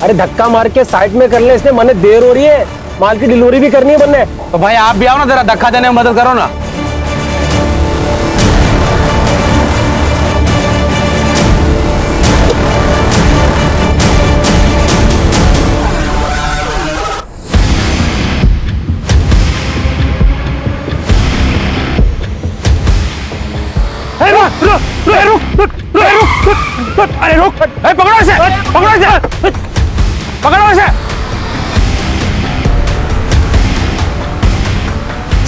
अरे धक्का मार के साइड में कर ले, इसने मने देर हो रही है, माल की डिलीवरी भी करनी है बनने। तो भाई आप भी आओ ना, जरा धक्का देने में मदद करो ना। अरे रुक, पकड़ो इसे, पकड़ो इसे, पकड़ो इसे।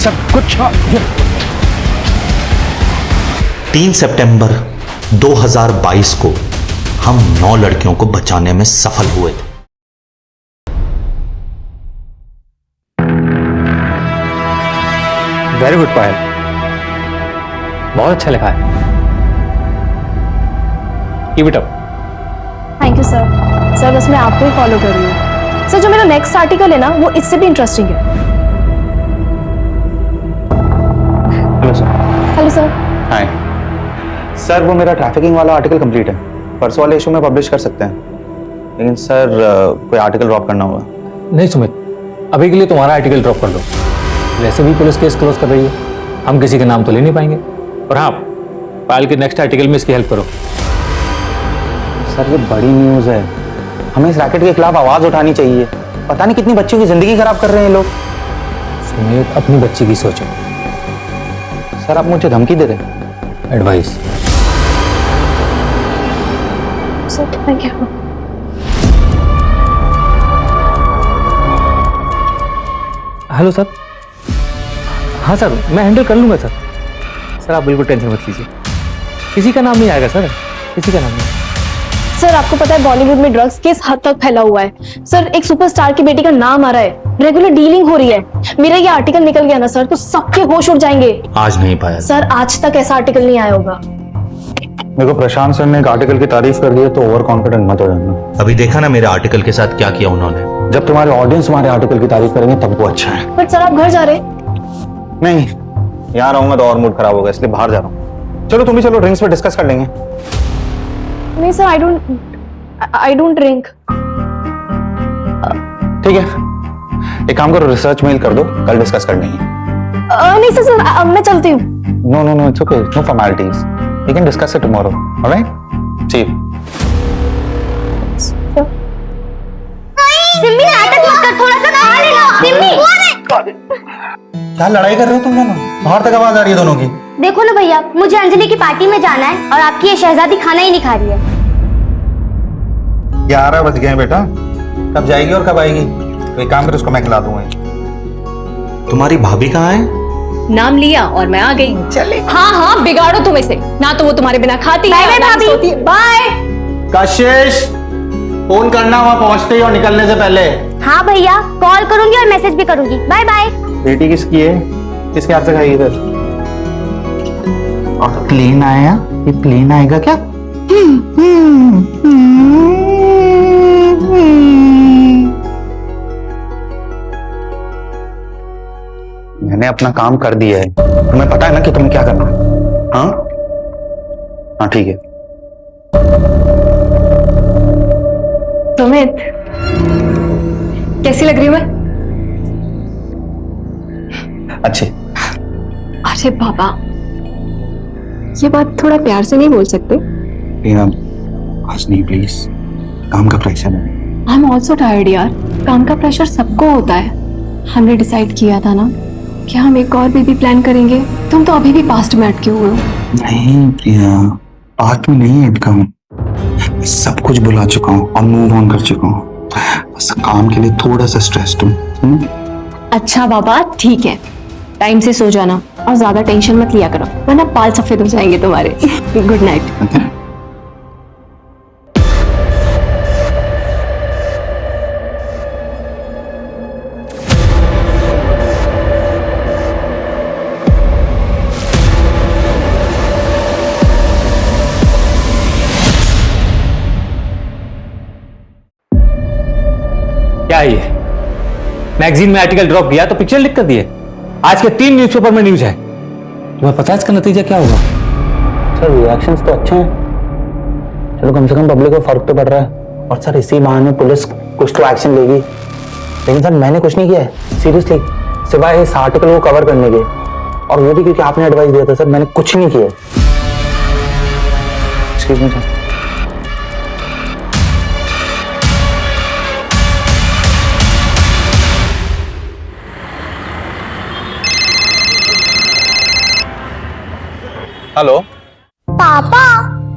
सब कुछ
3 सितंबर 2022 को हम 9 लड़कियों को बचाने में सफल हुए थे।
वेरी गुड पायल, बहुत अच्छा लिखा है। Keep it up.
Thank you sir. Sir बस मैं आपको ही फॉलो कर रही हूँ। सर जो मेरा नेक्स्ट आर्टिकल है ना, वो इससे भी इंटरेस्टिंग है।
Hello sir.
Hello sir.
Hi sir, वो मेरा ट्रैफिकिंग वाला आर्टिकल कंप्लीट है, परसों वाले इशू में पब्लिश कर सकते हैं, लेकिन सर कोई आर्टिकल ड्रॉप करना होगा।
नहीं सुमित, अभी के लिए तुम्हारा आर्टिकल ड्रॉप कर दो। वैसे भी पुलिस केस क्लोज कर रही है, हम किसी के नाम तो ले नहीं पाएंगे। और हाँ, पायल के नेक्स्ट आर्टिकल में इसकी हेल्प करो।
सर ये बड़ी न्यूज़ है, हमें इस रैकेट के खिलाफ आवाज उठानी चाहिए। पता नहीं कितनी बच्चियों की जिंदगी खराब कर रहे हैं लोग।
सुमित, अपनी बच्ची की सोचो।
सर आप मुझे धमकी दे रहे हैं?
Advice.
Sir thank you.
Hello sir. हाँ सर, मैं हैंडल कर लूंगा सर। सर आप बिल्कुल टेंशन मत लीजिए, किसी का नाम नहीं आएगा सर, किसी का नाम नहीं।
सर आपको पता है बॉलीवुड में ड्रग्स किस हद तक फैला हुआ है। सर एक सुपरस्टार की बेटी का नाम आ रहा है, रेगुलर डीलिंग हो रही है। मेरा ये आर्टिकल निकल गया ना सर, तो सबके होश उड़ जाएंगे।
आज नहीं पाया
सर, आज तक ऐसा आर्टिकल नहीं आया होगा।
मेरे को प्रशांत सर ने एक आर्टिकल की तारीफ कर दी है, तो ओवर कॉन्फिडेंट मत हो जाना। अभी देखा ना मेरे आर्टिकल के साथ क्या किया उन्होंने। जब तुम्हारे ऑडियंस तुम्हारे आर्टिकल की तारीफ करेंगे तब वो अच्छा है।
बट सर आप घर जा रहे?
नहीं, यहाँ रहूंगा तो और मूड खराब होगा, इसलिए बाहर जा रहा हूँ। चलो तुम भी चलो, ड्रिंक्स पे डिस्कस कर लेंगे।
नहीं सर, आई डोंट ड्रिंक।
ठीक है, एक काम करो, रिसर्च मेल कर दो, कल डिस्कस कर लेंगे।
नहीं सर, अब मैं चलती हूँ।
No no no, it's okay, no formalities, we can discuss it tomorrow, alright? See you.
Simmi नाटक मत कर, थोड़ा सा खा लेना। सिम्मी
क्या लड़ाई कर रहे हो तुम दोनों? बाहर तक आवाज आ रही है दोनों की।
देखो ना भैया, मुझे अंजलि की पार्टी में जाना है और आपकी ये शहजादी खाना ही नहीं खा रही है।
11 बज गए बेटा, कब जाएगी और कब आएगी? तो एक काम कर, उसको मैं खिला दूंगा। तुम्हारी भाभी कहाँ है?
नाम लिया और मैं आ गई।
चले।
हाँ हाँ, बिगाड़ो तुम इसे, ना तो वो तुम्हारे बिना खाती है,
बाय
ना ही
भाभी।
सोती है। बाय।
कशिश, फोन करना वहां पहुंचते ही और निकलने से पहले।
हाँ भैया, कॉल करूंगी और मैसेज भी करूंगी। Bye bye.
बेटी किसकी है? किसके हाथ से खाएगी इधर? और प्लेन आया, ये प्लेन आएगा क्या? मैंने अपना काम कर दिया है, तुम्हें पता है ना कि तुम्हें क्या करना है। हाँ हाँ ठीक है।
सुमित, कैसी लग रही हूँ मैं?
अच्छे।
अरे बाबा, ये बात थोड़ा प्यार से नहीं बोल सकते?
आज नहीं प्लीज, काम का प्रेशर है।
आई एम ऑल्सो टायर्ड यार, काम का प्रेशर सबको होता है। हमने डिसाइड किया था ना कि हम एक और बेबी प्लान करेंगे। तुम तो अभी भी पास्ट में अटके हुए हो।
नहीं प्रिया, पास्ट में नहीं अटका हूँ, सब कुछ भुला चुका हूँ और मूव ऑन कर चुका हूँ। बस काम के लिए थोड़ा सा स्ट्रेस्ड हूँ।
अच्छा बाबा ठीक है, टाइम से सो जाना और
और ज्यादा टेंशन मत लिया करो, वरना बाल सफेद हो जाएंगे तुम्हारे। Good night.
क्या है ये? मैगजीन में आर्टिकल ड्रॉप किया तो पिक्चर लिख कर दिए। आज के 3 न्यूज़पेपर में न्यूज है। तुम्हें पता है इसका नतीजा क्या होगा? सर रिएक्शंस तो अच्छे हैं, चलो कम से कम पब्लिक को फर्क तो पड़ रहा है। और सर इसी बहाने पुलिस कुछ तो एक्शन लेगी। लेकिन सर मैंने कुछ नहीं किया है सीरियसली, सिवाय इस आर्टिकल को कवर करने के, और वो भी क्योंकि आपने एडवाइस दिया था। सर मैंने कुछ नहीं किया। Excuse me sir.
हेलो
पापा,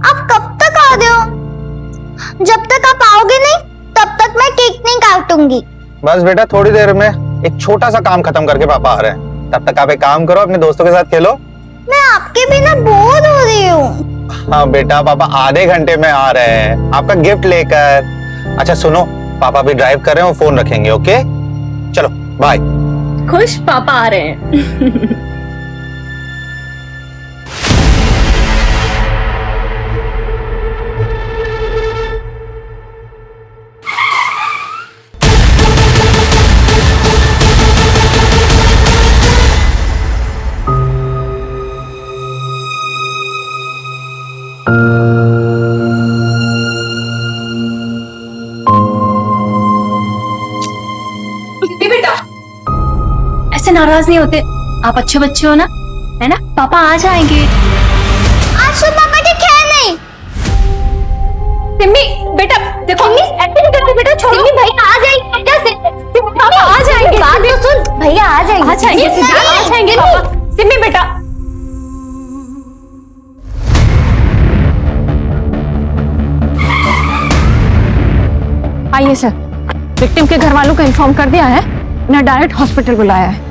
आप कब तक आ रहे हो? जब तक आप आओगे नहीं तब तक मैं केक नहीं काटूंगी।
बस बेटा थोड़ी देर में एक छोटा सा काम खत्म करके पापा आ रहे हैं। तब तक आप एक काम करो, अपने दोस्तों के साथ खेलो।
मैं आपके बिना बोर हो रही हूँ।
हाँ बेटा, पापा आधे घंटे में आ रहे हैं आपका गिफ्ट लेकर। अच्छा सुनो, पापा भी ड्राइव कर रहे हैं, फोन रखेंगे। ओके चलो बाय।
खुश पापा आ रहे हैं।
बेटा ऐसे नाराज नहीं होते, आप अच्छे बच्चे हो ना, है ना? पापा आ जाएंगे।
आज तो पापा के ख्याल नहीं।
सिम्मी बेटा देखो, एक्टिंग करते बेटा, छोड़ो।
सिम्मी भैया आ जाएंगे। कैसे?
पापा आ जाएंगे।
बात तो सुन, भैया आ जाएंगे।
आ जाएंगे आ जाएंगे पापा। सिम्मी बेटा
आइए सर, विक्टिम के घर वालों को इन्फॉर्म कर दिया है, उन्हें डायरेक्ट हॉस्पिटल बुलाया है।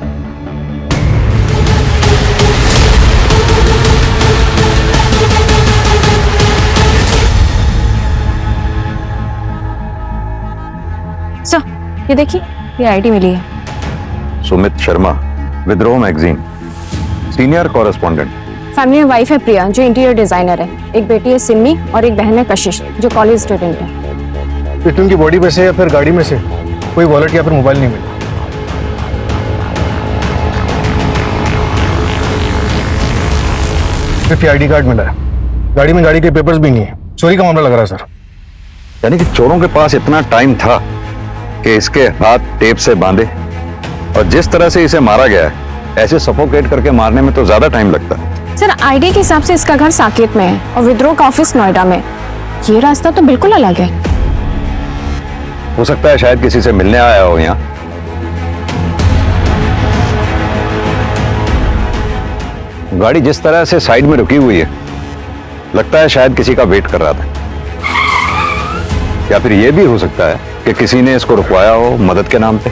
सर ये देखिए, ये आईडी मिली है।
सुमित शर्मा, विद्रोह मैगजीन, सीनियर कॉरेस्पॉन्डेंट।
फैमिली में वाइफ है प्रिया जो इंटीरियर डिजाइनर है, एक बेटी है सिम्मी और एक बहन है कशिश जो कॉलेज स्टूडेंट है।
विक्टिम की बॉडी में से या फिर गाड़ी में से कोई वॉलेट या फिर मोबाइल नहीं मिला। सिर्फ आईडी कार्ड मिला है, गाड़ी में गाड़ी के पेपर्स भी नहीं है। चोरी का मामला लग रहा है सर।
यानी कि चोरों के पास इतना टाइम था कि इसके हाथ टेप से बांधे, और जिस तरह से इसे मारा गया है ऐसे सफोकेट करके मारने में तो ज्यादा टाइम लगता है।
सर आईडी के हिसाब से इसका घर साकेत में है और विद्रोह का ऑफिस नोएडा में। ये रास्ता तो बिल्कुल अलग है।
हो सकता है शायद किसी से मिलने आया हो यहाँ। गाड़ी जिस तरह से साइड में रुकी हुई है, लगता है शायद किसी का वेट कर रहा था, या फिर यह भी हो सकता है कि किसी ने इसको रुकवाया हो मदद के नाम पे।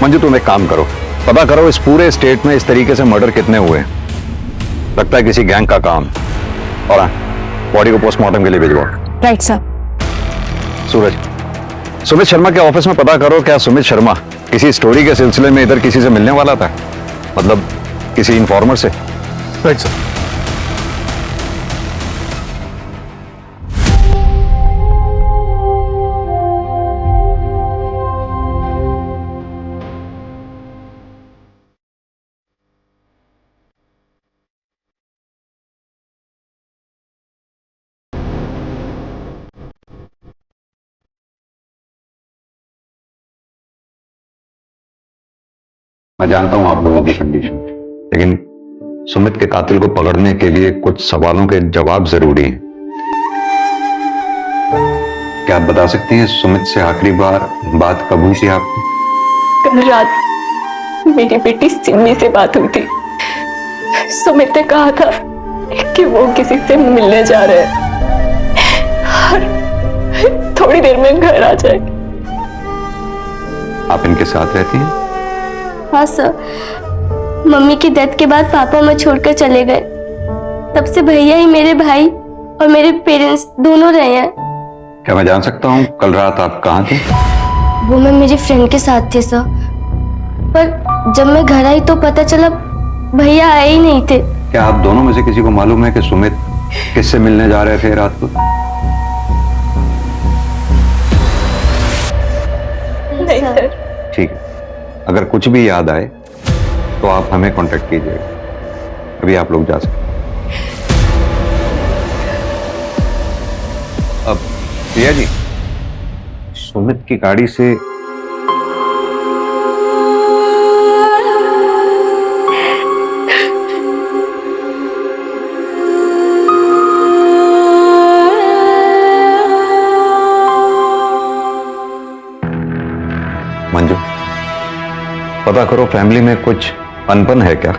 मंजू तुम एक काम करो, पता करो इस पूरे स्टेट में इस तरीके से मर्डर कितने हुए हैं। लगता है किसी गैंग का काम। और हाँ, बॉडी को पोस्टमार्टम के लिए भिजवाओ।
Right sir.
सूरज, सुमित शर्मा के ऑफिस में पता करो क्या सुमित शर्मा किसी स्टोरी के सिलसिले में इधर किसी से मिलने वाला था, मतलब किसी इन्फॉर्मर से।
Right sir.
मैं जानता हूं आप लोगों की कंडीशन, लेकिन सुमित के कातिल को पकड़ने के लिए कुछ सवालों के जवाब जरूरी हैं। क्या आप बता सकती हैं सुमित से आखिरी बार बात कब हुई थी आपकी?
कल रात मेरी बेटी सिम्मी से बात हुई थी। सुमित ने कहा था कि वो किसी से मिलने जा रहे हैं और थोड़ी देर में घर आ जाए।
आप इनके साथ रहती हैं?
हाँ सर,
मम्मी की डेथ के बाद पापा मुझे छोड़कर चले गए। तब से भैया ही मेरे भाई और मेरे पेरेंट्स दोनों रहे हैं।
क्या मैं जान सकता हूँ कल रात आप कहाँ थे?
वो मैं मेरे फ्रेंड के साथ थे सर, पर जब मैं घर आई तो पता चला भैया आए ही नहीं थे।
क्या आप दोनों में से किसी को मालूम है कि सुमित किससे मिलने जा रहे थे रात को?
नहीं सर।
ठीक है, अगर कुछ भी याद आए तो आप हमें कांटेक्ट कीजिएगा, अभी आप लोग जा सकते हैं। अब प्रिया जी, सुमित की गाड़ी से मंजू, पता करो फैमिली में कुछ अनबन है क्या?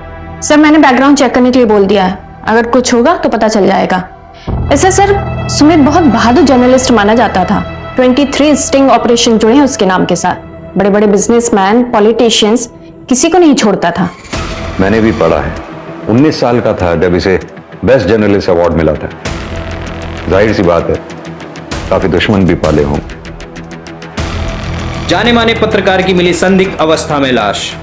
सर मैंने बैकग्राउंड चेक करने के लिए बोल दिया है, अगर कुछ होगा तो पता चल जाएगा। ऐसा सर, सुमित बहुत बहादुर जर्नलिस्ट माना जाता था। 23 स्टिंग ऑपरेशन जुड़े हैं उसके नाम के साथ। बड़े बड़े बिजनेसमैन, पॉलिटिशियंस, किसी को नहीं छोड़ता था।
मैंने भी पढ़ा है। 19 साल का था जब इसे बेस्ट जर्नलिस्ट अवार्ड मिला था। जाहिर सी बात है काफी दुश्मन भी पाले हों।
जाने माने पत्रकार की मिली संदिग्ध अवस्था में लाश।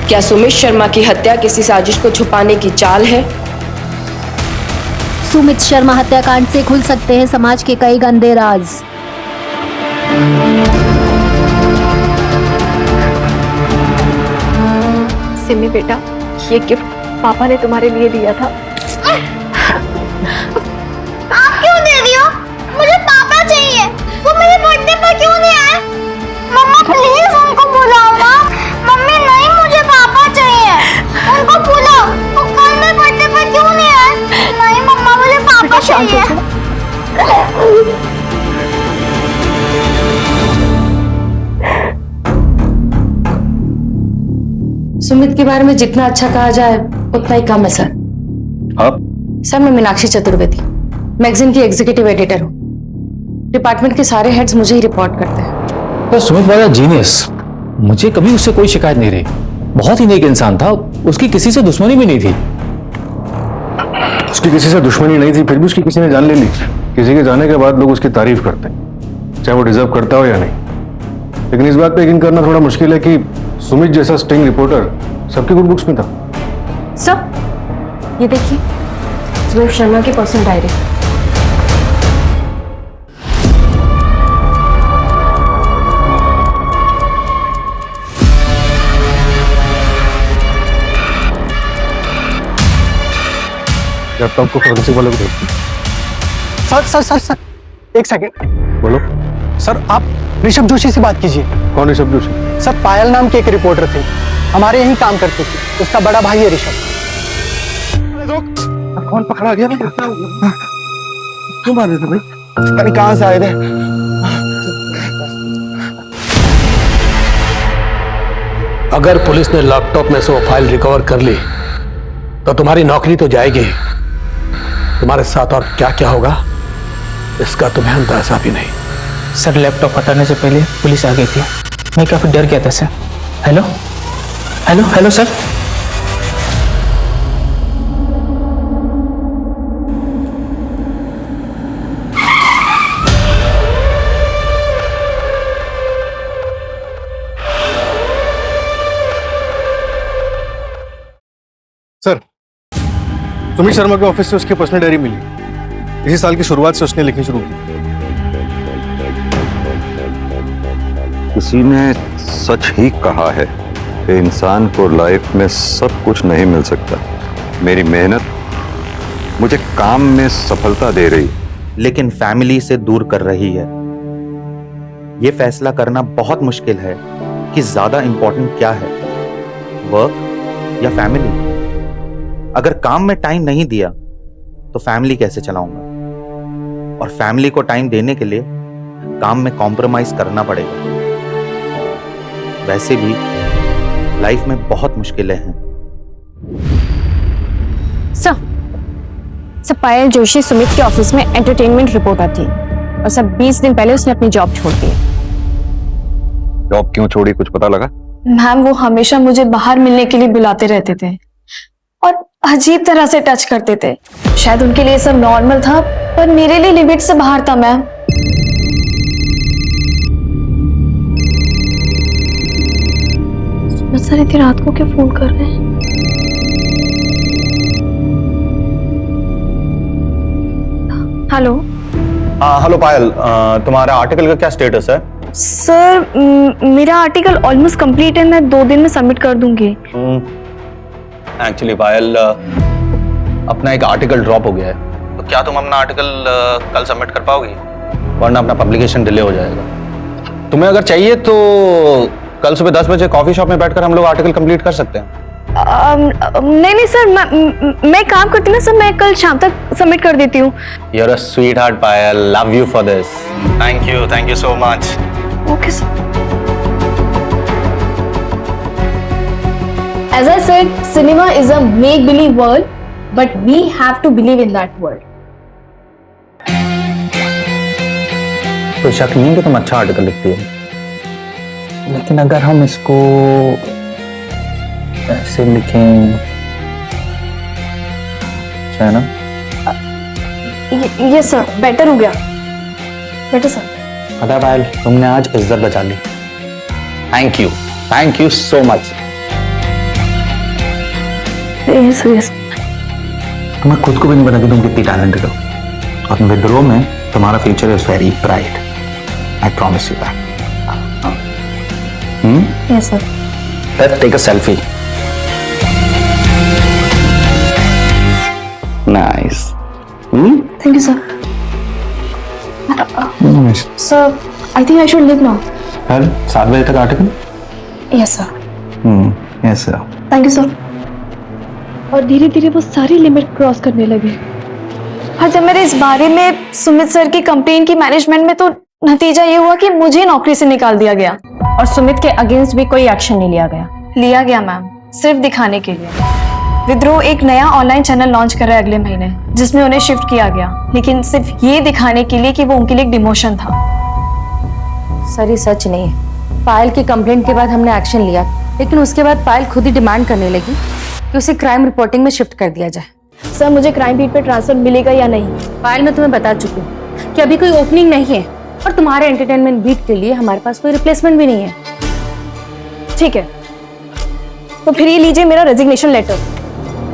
क्या सुमित शर्मा की हत्या किसी साजिश को छुपाने की चाल है?
सुमित शर्मा हत्याकांड से खुल सकते हैं समाज के कई गंदे राज।
सिमी बेटा, ये गिफ्ट पापा ने तुम्हारे लिए दिया था।
आप क्यों दे रही हो? मुझे पापा चाहिए। वो मेरे बर्थडे पर क्यों नहीं आए? मम्मा प्लीज उनको बुलाओ। मम्मी नहीं, मुझे पापा चाहिए। उनको बुलाओ। वो कल मेरे बर्थडे पर क्यों नहीं आए? नहीं मम्मा, मुझे पापा चाहिए।
सुमित के बारे में जितना अच्छा कहा जाए उतना ही कम है सर।
आप?
सर मैं मीनाक्षी चतुर्वेदी, मैगजीन की एग्जीक्यूटिव एडिटर हूँ। डिपार्टमेंट के सारे हेड्स मुझे ही रिपोर्ट करते हैं।
तो सुमित वाला जीनियस, मुझे कभी उससे कोई शिकायत नहीं रही। बहुत ही नेक इंसान था, उसकी किसी से दुश्मनी भी नहीं थी।
उसकी किसी से दुश्मनी नहीं थी, फिर भी उसकी किसी ने जान ले ली। किसी के जाने के बाद लोग उसकी तारीफ करते हैं, चाहे वो डिजर्व करता हो या नहीं। लेकिन इस बात पे यकीन करना थोड़ा मुश्किल है कि सुमित जैसा स्टिंग रिपोर्टर सबकी गुड बुक्स में था।
सर ये देखिए, सुमित शर्मा की पर्सनल डायरी।
लैपटॉप को फोरेंसिक वाले को भेजते।
सर सर सर सर एक सेकंड।
बोलो।
सर आप ऋषभ जोशी से बात कीजिए।
कौन ऋषभ जोशी?
सर पायल नाम के एक रिपोर्टर थे, हमारे यहीं काम करते थे। उसका बड़ा भाई है ऋषभ।
कौन पकड़ा गया?
क्यों मार रहे थे भाई? पता नहीं कहां से आए थे।
अगर पुलिस ने लैपटॉप में से वो फाइल रिकवर कर ली तो तुम्हारी नौकरी तो जाएगी, तुम्हारे साथ और क्या क्या होगा इसका तुम्हें अंदाजा भी नहीं।
सर लैपटॉप हटाने से पहले पुलिस आ गई थी, मैं काफी डर गया था sir. Hello hello hello sir.
Sir, Sumit Sharma के ऑफिस से उसकी पर्सनल डायरी मिली। इसी साल की शुरुआत से उसने लिखनी शुरू की।
किसी ने सच ही कहा है कि इंसान को लाइफ में सब कुछ नहीं मिल सकता। मेरी मेहनत मुझे काम में सफलता दे रही,
लेकिन फैमिली से दूर कर रही है। यह फैसला करना बहुत मुश्किल है कि ज्यादा इंपॉर्टेंट क्या है, वर्क या फैमिली। अगर काम में टाइम नहीं दिया तो फैमिली कैसे चलाऊंगा, और फैमिली को टाइम देने के लिए काम में कॉम्प्रोमाइज करना पड़ेगा। वैसे भी लाइफ में बहुत मुश्किलें हैं।
सर पायल जोशी सुमित के ऑफिस में एंटरटेनमेंट रिपोर्टर थी, और सब 20 दिन पहले उसने अपनी जॉब छोड़ दी।
जॉब क्यों छोड़ी, कुछ पता लगा?
मैम वो हमेशा मुझे बाहर मिलने के लिए बुलाते रहते थे और अजीब तरह से टच करते थे। शायद उनके लिए सब नॉर्मल था, पर मेरे लिए लिमिट से बाहर था मैम। सर इतनी रात को क्यों फोन कर रहे हैं? हेलो।
हेलो पायल, तुम्हारा आर्टिकल का क्या स्टेटस है?
सर मेरा आर्टिकल ऑलमोस्ट कंप्लीट है, मैं 2 दिन में सबमिट कर दूंगी।
एक्चुअली पायल, अपना एक आर्टिकल ड्रॉप हो गया है, तो क्या तुम अपना आर्टिकल कल सबमिट कर पाओगी? वरना अपना पब्लिकेशन डिले हो जाएगा। तुम्हें अगर चाहिए तो कल सुबह 10 बजे कॉफी शॉप में बैठकर हम लोग आर्टिकल कंप्लीट कर सकते हैं।
नहीं सर, मैं काम करती ना सर, मैं कल शाम तक सबमिट कर देती हूँ।
You're a sweetheart Payal, love you for this. Thank you so much.
Okay sir. As I said, cinema is a make-believe world, but we have to believe in that world.
कोई शक नहीं कि तुम अच्छा article लिखती हो, लेकिन अगर हम इसको ऐसे लिखें, है ना?
ये सर बेटर हो गया, बेटर सर।
पता है पायल, तुमने आज इज्जत बचा ली। Thank you so much.
Yes.
तुम्हें खुद को भी नहीं पता कि तुम कितनी टैलेंटेड हो, और विद्रोह में तुम्हारा future is very bright. I promise you that.
Yes sir.
Let's take a selfie. Nice.
Thank you sir. Sir, I think I should leave now.
कल 7 बजे तक article?
Yes sir.
Yes sir.
Thank you sir.
और धीरे धीरे वो सारी limit cross करने लगे।
हाँ, जब मेरे इस बारे में सुमित सर की कंप्लेन की मैनेजमेंट में, तो नतीजा ये हुआ कि मुझे नौकरी से निकाल दिया गया और सुमित के अगेंस्ट भी कोई एक्शन नहीं लिया गया मैम, सिर्फ दिखाने के लिए। विद्रोह एक नया ऑनलाइन चैनल लॉन्च कर रहा है अगले महीने, जिसमें उन्हें शिफ्ट किया गया, लेकिन सिर्फ ये दिखाने के लिए कि वो उनके लिए एक डिमोशन था।
सर ये सच नहीं है। पायल की कंप्लेंट के बाद हमने एक्शन लिया, लेकिन उसके बाद पायल खुद ही डिमांड करने लगी कि उसे क्राइम रिपोर्टिंग में शिफ्ट कर दिया जाए।
सर मुझे क्राइम बीट पे ट्रांसफर मिलेगा या नहीं?
पायल मैं तुम्हें बता चुकी हूँ कि अभी कोई ओपनिंग नहीं है, और तुम्हारे एंटरटेनमेंट बीट के लिए हमारे पास कोई रिप्लेसमेंट भी नहीं है।
ठीक है, तो फिर ये लीजिए मेरा रेजिग्नेशन लेटर।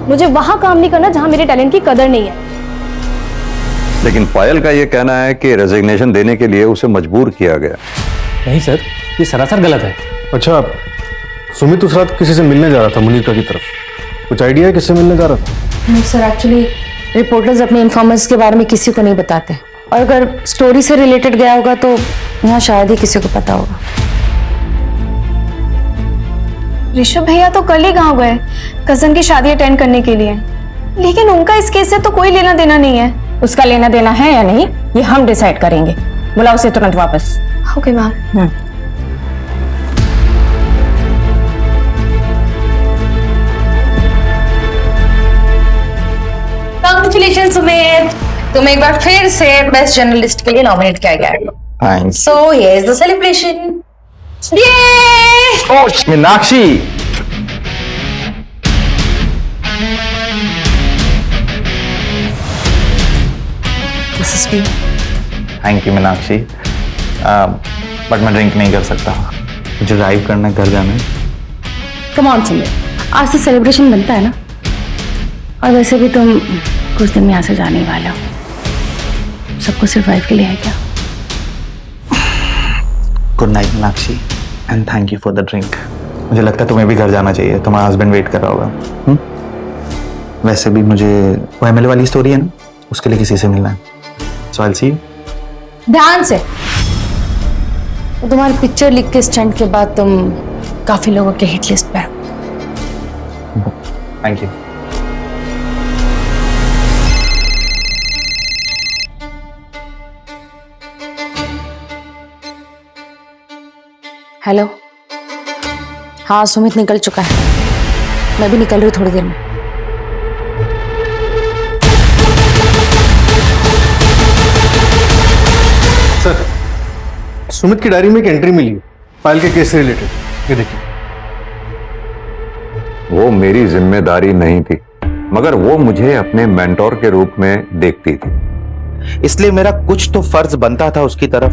मुझे वहां काम नहीं करना जहां मेरे टैलेंट की कदर नहीं है।
लेकिन पायल का ये कहना है कि रेजिग्नेशन देने के लिए उसे मजबूर किया गया।
नहीं सर, ये सरासर गलत है। अच्छा, सुमित उस रात किसी से मिलने जा रहा था मुनीता की तरफ, कुछ आइडिया है किससे मिलने जा रहा था?
नहीं सर, एक्चुअली रिपोर्टर्स अपने इन्फॉर्मर्स के बारे में किसी को नहीं बताते, और अगर स्टोरी से रिलेटेड गया होगा तो यहाँ शायद ही किसी को पता होगा।
ऋषभ भैया तो कल ही गाँव गए कजन की शादी अटेंड करने के लिए, लेकिन उनका इस केस से तो कोई लेना देना नहीं है।
उसका लेना देना है या नहीं ये हम डिसाइड करेंगे। बुलाओ उसे तुरंत वापस।
Okay ma'am.
कांग्रेचुलेशन सुमित, तुम एक बार फिर से बेस्ट जर्नलिस्ट के लिए नॉमिनेट किया गया है।
Thanks.
So here is the celebration.
Oh Meenakshi, thank you Meenakshi, but मैं ड्रिंक नहीं कर सकता, मुझे ड्राइव करना है, घर जाना है।
कम ऑन सुमित, आज तो सेलिब्रेशन बनता है ना, और वैसे भी तुम कुछ दिन में यहाँ से जाने वाले हो, सबको सिर्फ वाइफ के लिए है क्या?
Good night Meenakshi, and thank you for the drink. मुझे लगता है तुम्हें भी घर जाना चाहिए, तुम्हारा हस्बैंड वेट कर रहा होगा। वैसे भी मुझे वो एमएलए वाली स्टोरी है ना, उसके लिए किसी से मिलना है, सो आई विल सी यू।
ध्यान से, तो तुम्हारी पिक्चर लिख के स्टंट के बाद तुम काफी लोगों के हिट लिस्ट पे।
Thank you.
हेलो, हाँ सुमित निकल चुका है, मैं भी निकल रही हूँ थोड़ी देर में।
सर, सुमित की डायरी में एक एंट्री मिली है पायल के केस से रिलेटेड, ये देखिए।
वो मेरी जिम्मेदारी नहीं थी, मगर वो मुझे अपने मेंटोर के रूप में देखती थी।
इसलिए मेरा कुछ तो फर्ज बनता था उसकी तरफ,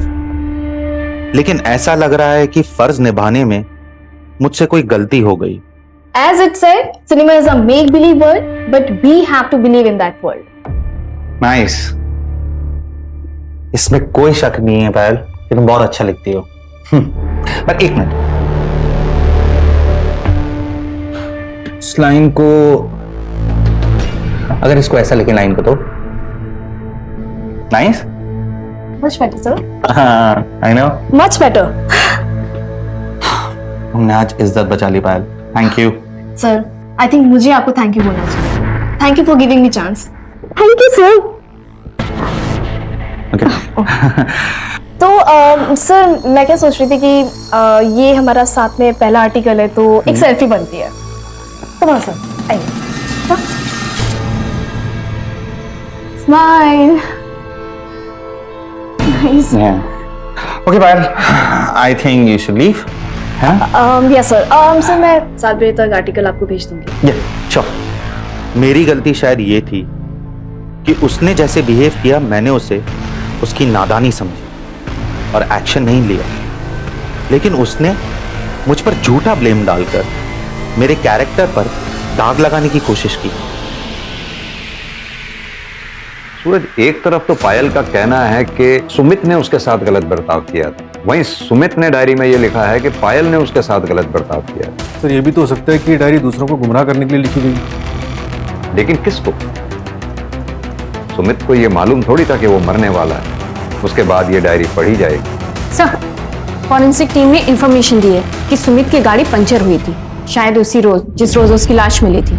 लेकिन ऐसा लग रहा है कि फर्ज निभाने में मुझसे कोई गलती हो गई।
As it said, cinema is a make-believe world, but we have to believe in that world.
Nice, इसमें कोई शक नहीं है पायल कि तुम बहुत अच्छा लिखती हो। पर एक मिनट, इस लाइन को, अगर इसको ऐसा लिखे लाइन को तो नाइस।
Much better, sir.
हाँ, I know.
Much better.
हमने आज इज्जत बचा ली Payal, thank you.
Sir, I think मुझे आपको थैंक यू बोलना चाहिए। Thank you for giving me chance. Thank you, sir. तो सर मैं क्या सोच रही थी कि ये हमारा साथ में पहला आर्टिकल है, तो एक सेल्फी बनती है। तो सर आइए। Smile. Nice.
Okay Payal, I think you should leave.
Yes sir. Sir मैं 7 बजे तक आर्टिकल आपको भेज दूंगी।
श्योर। मेरी गलती शायद ये थी कि उसने जैसे बिहेव किया, मैंने उसे उसकी नादानी समझी और एक्शन नहीं लिया, लेकिन उसने मुझ पर झूठा ब्लेम डालकर मेरे कैरेक्टर पर दाग लगाने की कोशिश की।
सूरज, एक तरफ तो पायल का कहना है कि सुमित ने उसके साथ गलत बर्ताव किया था, वहीं सुमित ने डायरी में ये लिखा है कि पायल ने उसके साथ गलत बर्ताव किया।
सर ये भी तो हो सकता है कि डायरी दूसरों को गुमराह करने के लिए लिखी गई,
लेकिन किसको? सुमित को ये मालूम थोड़ी था कि वो मरने वाला है, उसके बाद ये डायरी पढ़ी जाएगी।
सर, फॉरेंसिक टीम ने इंफॉर्मेशन दी है कि सुमित की गाड़ी पंचर हुई थी, शायद उसी रोज जिस रोज उसकी लाश मिली थी।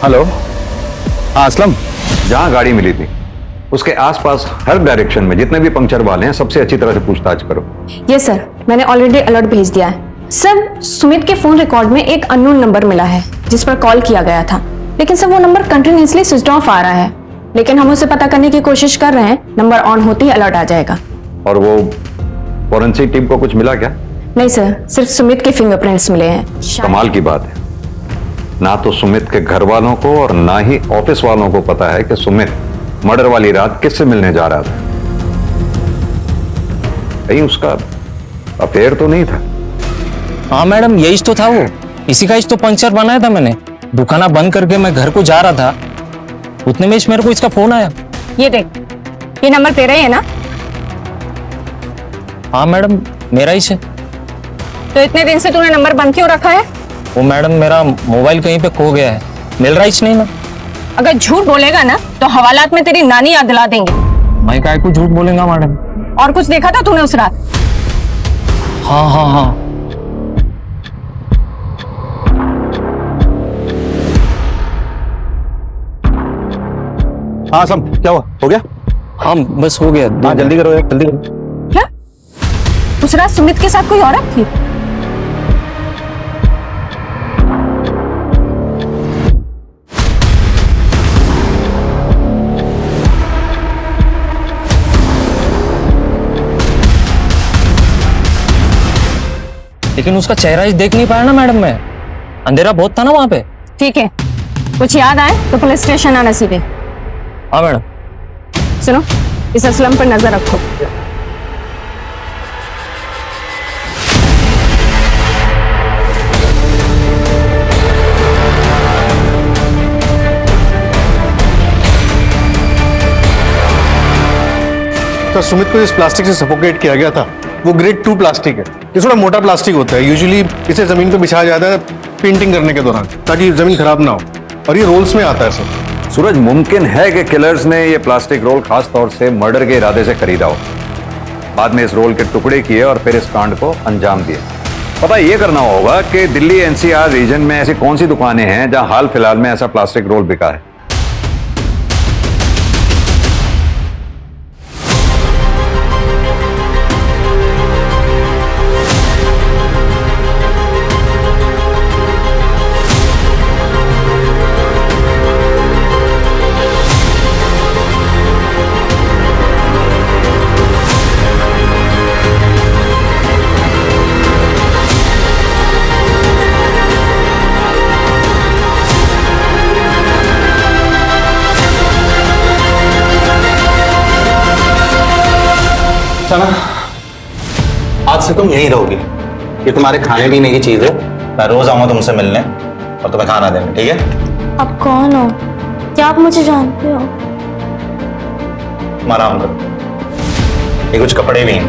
हेलो, हाँ असलम, जहां गाड़ी मिली थी उसके आसपास हर डायरेक्शन में जितने भी पंक्चर वाले हैं सबसे अच्छी तरह से पूछताछ करो।
यस सर, मैंने ऑलरेडी अलर्ट भेज दिया है। सर, सुमित के फोन रिकॉर्ड में एक अननोन नंबर मिला है जिस पर कॉल किया गया था, लेकिन सर वो नंबर कंटिन्यूअसली स्विच ऑफ आ रहा है, लेकिन हम उसे पता करने की कोशिश कर रहे हैं। नंबर ऑन होते ही अलर्ट आ जाएगा।
और वो फॉरेंसिक टीम को कुछ मिला क्या?
नहीं सर, सिर्फ सुमित के फिंगरप्रिंट्स मिले हैं।
कमाल की बात है, ना तो सुमित के घर वालों को और ना ही ऑफिस वालों को पता है कि सुमित मर्डर वाली रात किससे मिलने जा रहा था। कहीं उसका अफेयर तो नहीं था?
हाँ मैडम, यही तो था वो, इसी का तो पंक्चर बनाया था मैंने। दुकाना बंद करके मैं घर को जा रहा था, उतने में मेरे को इसका फोन आया।
ये देख, ये नंबर तेरा ही है ना?
हाँ मैडम, मेरा ही है।
तो इतने दिन से तूने नंबर बंद क्यों रखा है?
वो मैडम मेरा मोबाइल कहीं पे खो गया है, मिल रहा ही नहीं ना।
अगर झूठ बोलेगा ना तो हवालात में तेरी नानी याद दिला देंगे।
मैं काय को झूठ बोलेगा मैडम?
और कुछ देखा था तूने उस रात?
हाँ हाँ हाँ।
हाँ सम, क्या हुआ? हो गया?
हाँ बस हो गया।
हाँ जल्दी करो यार, जल्दी करो।
क्या उस रात सुमित के साथ कोई औरत थी?
लेकिन उसका चेहरा ही देख नहीं पाया ना मैडम मैं, अंधेरा बहुत था ना वहां पे।
ठीक है, कुछ याद आए तो पुलिस स्टेशन आना सीधे।
हाँ मैडम।
सुनो, इस असलम पर नजर रखो।
तो सुमित को इस प्लास्टिक से सफोकेट किया गया था, वो ग्रेड 2 प्लास्टिक है। ये थोड़ा मोटा प्लास्टिक होता है, यूजुअली इसे जमीन पे बिछाया जाता है पेंटिंग करने के दौरान, ताकि जमीन खराब ना हो, और ये रोल्स में आता है सर।
सूरज, मुमकिन है कि किलर्स ने ये प्लास्टिक रोल खास तौर से मर्डर के इरादे से खरीदा हो, बाद में इस रोल के टुकड़े किए और फिर इस कांड को अंजाम दिए। पता ये करना होगा कि दिल्ली एनसीआर रीजन में ऐसी कौन सी दुकानें हैं जहां हाल फिलहाल में ऐसा प्लास्टिक रोल बिका है।
सना, आज से तुम यहीं रहोगी। ये तुम्हारे खाने पीने की चीज है। मैं रोज आऊंगा तुमसे मिलने और तुम्हें खाना देने, ठीक है?
आप कौन हो? क्या आप मुझे जानते हो?
तुम आराम करो, ये कुछ कपड़े भी हैं।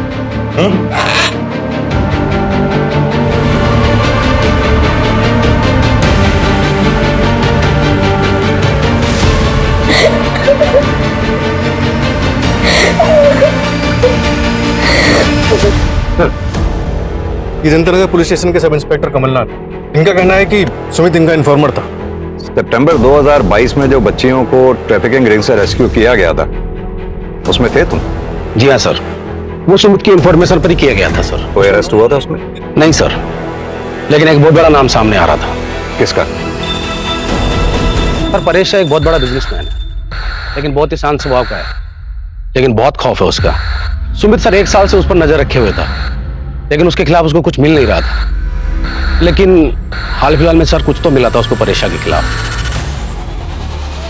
ये जनता पुलिस स्टेशन के सब इंस्पेक्टर कमलनाथ, इनका कहना है कि सुमित इनका इन्फॉर्मर था।
सितंबर 2022 में जो बच्चियों को ट्रैफिकिंग रिंग से रेस्क्यू किया गया था, उसमें थे तुम?
जी हाँ सर, वो सुमित की इंफॉर्मेशन पर ही किया गया था सर।
कोई अरेस्ट हुआ था उसमें?
नहीं सर, लेकिन एक बहुत बड़ा नाम सामने आ रहा था।
किसका?
सर, परेश शाह एक बहुत बड़ा बिजनेसमैन है, लेकिन बहुत ही शांत स्वभाव का है, लेकिन बहुत खौफ है उसका। सुमित सर 1 साल से उस पर नजर रखे हुए था, लेकिन उसके खिलाफ उसको कुछ मिल नहीं रहा था। लेकिन हाल फिलहाल में सर कुछ तो मिला था उसको परेश शाह के खिलाफ।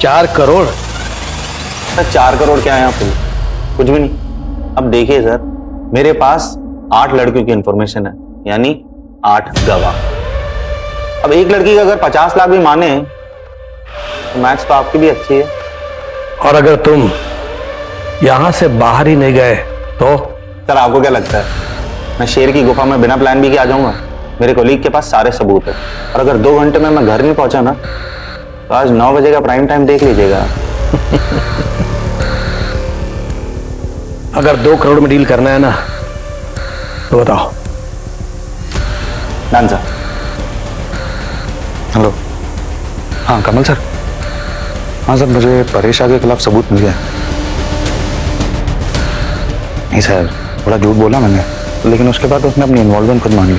4 करोड़?
सर 4 करोड़ क्या है आपको? कुछ भी नहीं। अब देखिए सर, मेरे पास 8 लड़कियों की इंफॉर्मेशन है, यानी 8 गवाह। अब एक लड़की का अगर 50 लाख भी माने तो मैथ्स तो आपकी भी अच्छी है।
और अगर तुम यहां से बाहर ही नहीं गए तो?
सर आपको क्या लगता है मैं शेर की गुफा में बिना प्लान बी के आ जाऊंगा? मेरे कोलीग के पास सारे सबूत है, और अगर 2 घंटे में मैं घर नहीं पहुंचा ना तो आज 9 बजे का प्राइम टाइम देख लीजिएगा।
अगर 2 करोड़ में डील करना है ना तो बताओ।
Done sir.
हेलो, हाँ कमल सर। हाँ सर, मुझे परेश शाह के खिलाफ सबूत मिल गया। नहीं सर, बड़ा झूठ बोला मैंने, लेकिन उसके बाद उसने अपनी इन्वॉल्वमेंट खुद मान ली।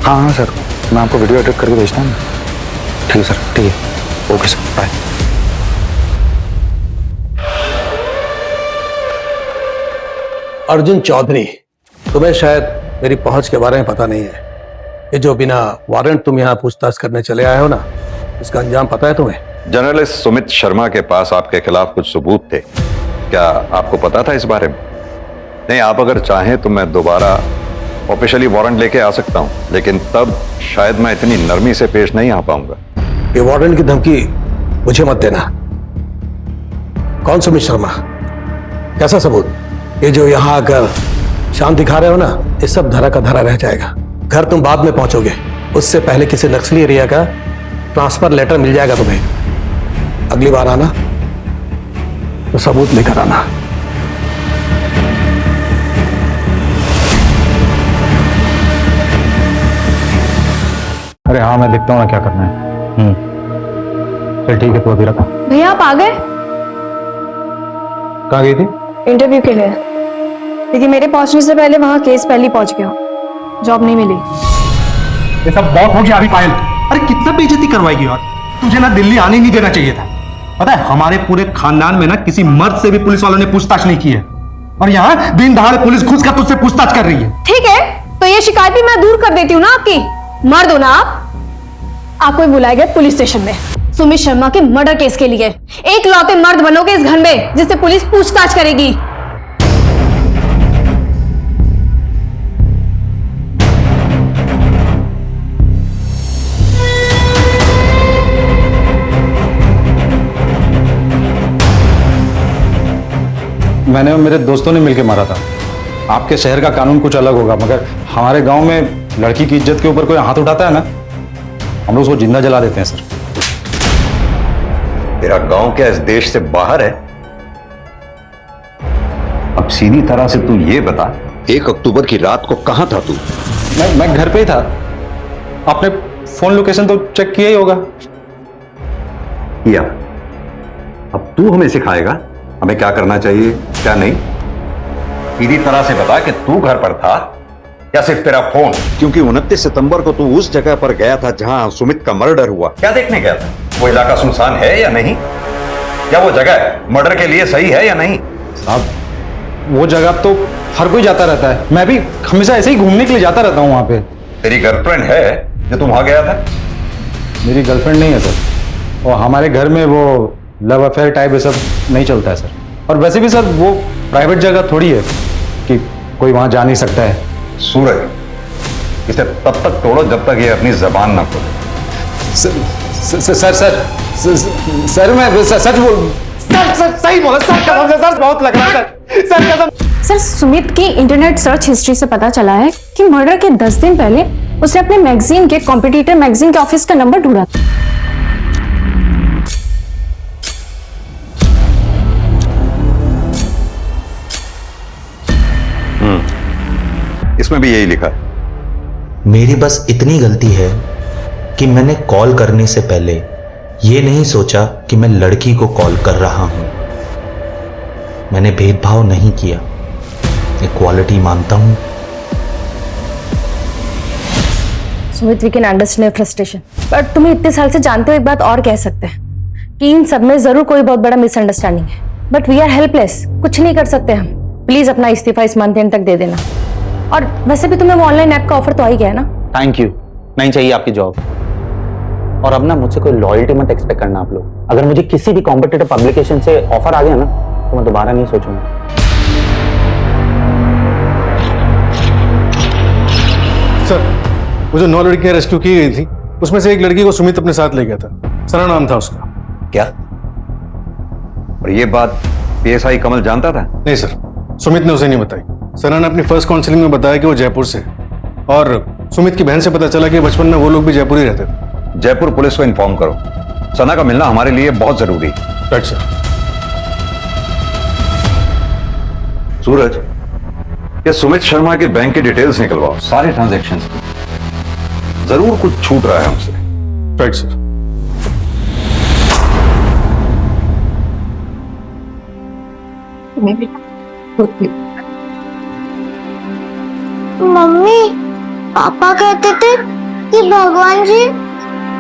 हाँ हाँ सर, मैं आपको वीडियो एडिट करके भेजता हूँ। ठीक है सर, ठीक है, okay sir, bye.
Arjun Chaudhary, तुम्हें शायद मेरी पहुंच के बारे में पता नहीं है। ये जो बिना वारंट तुम यहाँ पूछताछ करने चले आए हो ना, इसका अंजाम पता है तुम्हें?
जर्नलिस्ट सुमित शर्मा के पास आपके खिलाफ कुछ सबूत थे, क्या आपको पता था इस बारे में? नहीं, आप अगर चाहें तो मैं दोबारा ऑफिशियली वारंट लेके आ सकता हूं, लेकिन तब शायद मैं इतनी नरमी से पेश नहीं आ पाऊंगा।
ये वारंट की धमकी मुझे मत देना। कौन सुमित शर्मा? कैसा सबूत? ये जो यहाँ आकर शांत दिखा रहे हो ना, ये सब धरा का धरा रह जाएगा। घर तुम बाद में पहुंचोगे, उससे पहले किसी नक्सली एरिया का ट्रांसफर लेटर मिल जाएगा तुम्हें। अगली बार आना तो सबूत लेकर आना।
अरे हाँ, मैं देखता हूँ ना क्या करना है। चल ठीक है, तू अभी रखा।
भैया आप आ गए?
कहाँ गई थी?
इंटरव्यू के लिए, लेकिन मेरे पहुंचने से पहले वहां केस पहले पहुंच गया, जॉब नहीं मिली।
ये सब बहुत हो गया अभी पायल। अरे कितना बेइज्जती करवाएगी यार, तुझे ना दिल्ली आने नहीं देना चाहिए था। पता है हमारे पूरे खानदान में ना किसी मर्द से भी पुलिस वालों ने पूछताछ नहीं की है, और यहाँ दिन दहाड़े पुलिस घुस कर तुझसे पूछताछ कर रही है।
ठीक है, तो ये शिकायत भी मैं दूर कर देती हूँ ना आपकी। मर्द हो ना आप। आपको बुलाए गए पुलिस स्टेशन में सुमित शर्मा के मर्डर केस के लिए। एक लौते मर्द बनोगे इस घर में जिससे पुलिस पूछताछ करेगी।
मैंने और मेरे दोस्तों ने मिलकर मारा था। आपके शहर का कानून कुछ अलग होगा, मगर हमारे गांव में लड़की की इज्जत के ऊपर कोई हाथ उठाता है ना, हम लोग उसको जिंदा जला देते हैं सर।
तेरा गांव क्या इस देश से बाहर है? अब सीधी तरह से तू ये बता 1 अक्टूबर की रात को कहां था तू?
मैं घर पे ही था। आपने फोन लोकेशन तो चेक किया ही होगा।
किया। अब तू हमें सिखाएगा हमें क्या करना चाहिए क्या नहीं? सीधी तरह से बता कि तू घर पर था या सिर्फ तेरा फोन? क्योंकि 29 सितंबर को तू उस जगह पर गया था जहां सुमित का मर्डर हुआ। क्या देखने गया था? वो इलाका सुनसान है या नहीं? क्या वो जगह मर्डर के लिए सही है या नहीं?
साहब वो जगह तो हर कोई जाता रहता है, मैं भी हमेशा ऐसे ही घूमने के लिए जाता रहता हूँ वहां पे।
तेरी गर्लफ्रेंड है जो तुम वहां गया था?
मेरी गर्लफ्रेंड नहीं है सर, और हमारे घर में वो लव अफेयर टाइप ये सब नहीं चलता है सर। और वैसे भी सर वो प्राइवेट जगह थोड़ी है कि कोई वहां जा नहीं सकता है।
सूरज, इसे तब तक तोड़ो जब तक ये अपनी जबान ना खोले।
सर मैं सच बोल सर सही बोला सर, कसम से सर बहुत लग रहा है सर कसम।
सर सुमित की इंटरनेट सर्च हिस्ट्री से पता चला है कि मर्डर के 10 दिन पहले उसने अपने मैगजीन के कॉम्पिटिटर मैगजीन के ऑफिस का नंबर ढूंढा।
इसमें भी यही लिखा है।
मेरी बस इतनी गलती है कि मैंने कॉल करने से पहले ये नहीं सोचा कि मैं लड़की को कॉल कर रहा हूं। मैंने भेदभाव नहीं किया, इक्वालिटी मानता हूं।
Sumit, we can understand your frustration, but तुम्हें इतने साल से जानते हो एक बात और कह सकते हैं कि इन सब में जरूर कोई बहुत बड़ा मिसअंडरस्टैंडिंग है, बट वी आर हेल्पलेस, कुछ नहीं कर सकते हम। प्लीज अपना इस्तीफा इस मंथ एंड तक दे देना। और वैसे भी तुम्हें वो ऑनलाइन ऐप का ऑफर तो आ ही गया ना।
थैंक यू, नहीं चाहिए आपकी जॉब। और अब ना मुझसे कोई लॉयल्टी मत एक्सपेक्ट करना आप लोग। अगर मुझे किसी भी कॉम्पिटिटिव पब्लिकेशन से ऑफर आ गया ना तो मैं दोबारा नहीं सोचूंगा।
सर वो जो 9 लड़कियां रेस्क्यू की गई थी उसमें से एक लड़की को सुमित अपने साथ ले गया था, सना नाम था उसका।
क्या? और ये बात पीएसआई कमल जानता था?
नहीं सर, सुमित ने उसे नहीं बताई। सना ने अपनी फर्स्ट काउंसलिंग में बताया कि वो जयपुर से है, और सुमित की बहन से पता चला कि बचपन में वो लोग भी जयपुर ही रहते थे।
जयपुर पुलिस को इन्फॉर्म करो, सना का मिलना हमारे लिए बहुत जरूरी है।
Right sir.
सूरज, ये सुमित शर्मा के बैंक की डिटेल्स निकलवाओ, सारे ट्रांजैक्शंस। जरूर कुछ छूट रहा है हमसे।
Right sir.
मम्मी, पापा कहते थे कि भगवान जी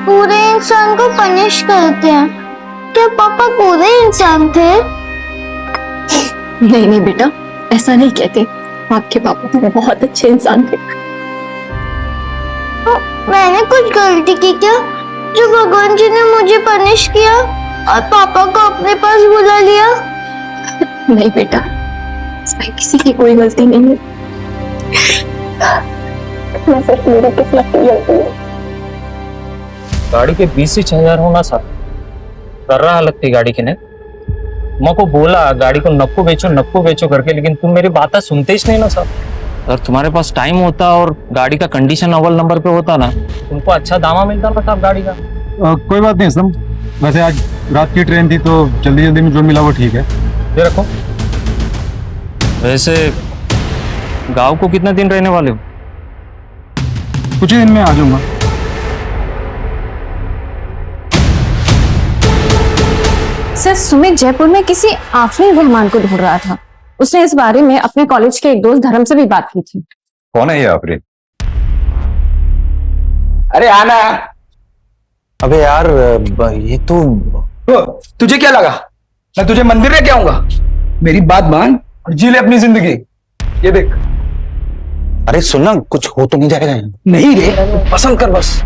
पूरे इंसान को पनिश करते हैं। क्या पापा पूरे इंसान थे?
नहीं नहीं बेटा, ऐसा नहीं कहते। आपके पापा तो बहुत अच्छे इंसान थे।
तो मैंने कुछ गलती की क्या जो भगवान जी ने मुझे पनिश किया और पापा को अपने पास बुला लिया?
नहीं बेटा, इसमें किसी की कोई गलती नहीं है। मैं सिर्फ मेरी किस्मत की गलती है।
गाड़ी के 20,000 होना सर कर रहा हालत थी गाड़ी के ने। मैं को बोला गाड़ी को नक्को बेचो करके, लेकिन तुम मेरी बात सुनते ही नहीं ना सर। अगर तुम्हारे पास टाइम होता और गाड़ी का कंडीशन अव्वल नंबर पे होता ना, तुमको अच्छा दामा मिलता ना साहब गाड़ी का।
कोई बात नहीं सर, वैसे आज रात की ट्रेन थी तो जल्दी जल्दी में जो मिला वो ठीक है।
ये रखो। वैसे गांव को कितना दिन रहने वाले हो?
कुछ ही दिन में आ जाऊंगा।
सर सुमित जयपुर में किसी आफरीन रहमान को ढूंढ रहा था। उसने इस बारे में अपने कॉलेज के एक दोस्त धर्म से भी बात की थी।
कौन है ये आफरीन?
अरे आना।
अबे यार ये तो
तुझे क्या लगा मैं तुझे मंदिर लेके आऊंगा? मेरी बात मान और जी ले अपनी जिंदगी। ये देख।
अरे सुनना, कुछ हो तो नहीं जाएगा?
नहीं रे, पसंद कर बस।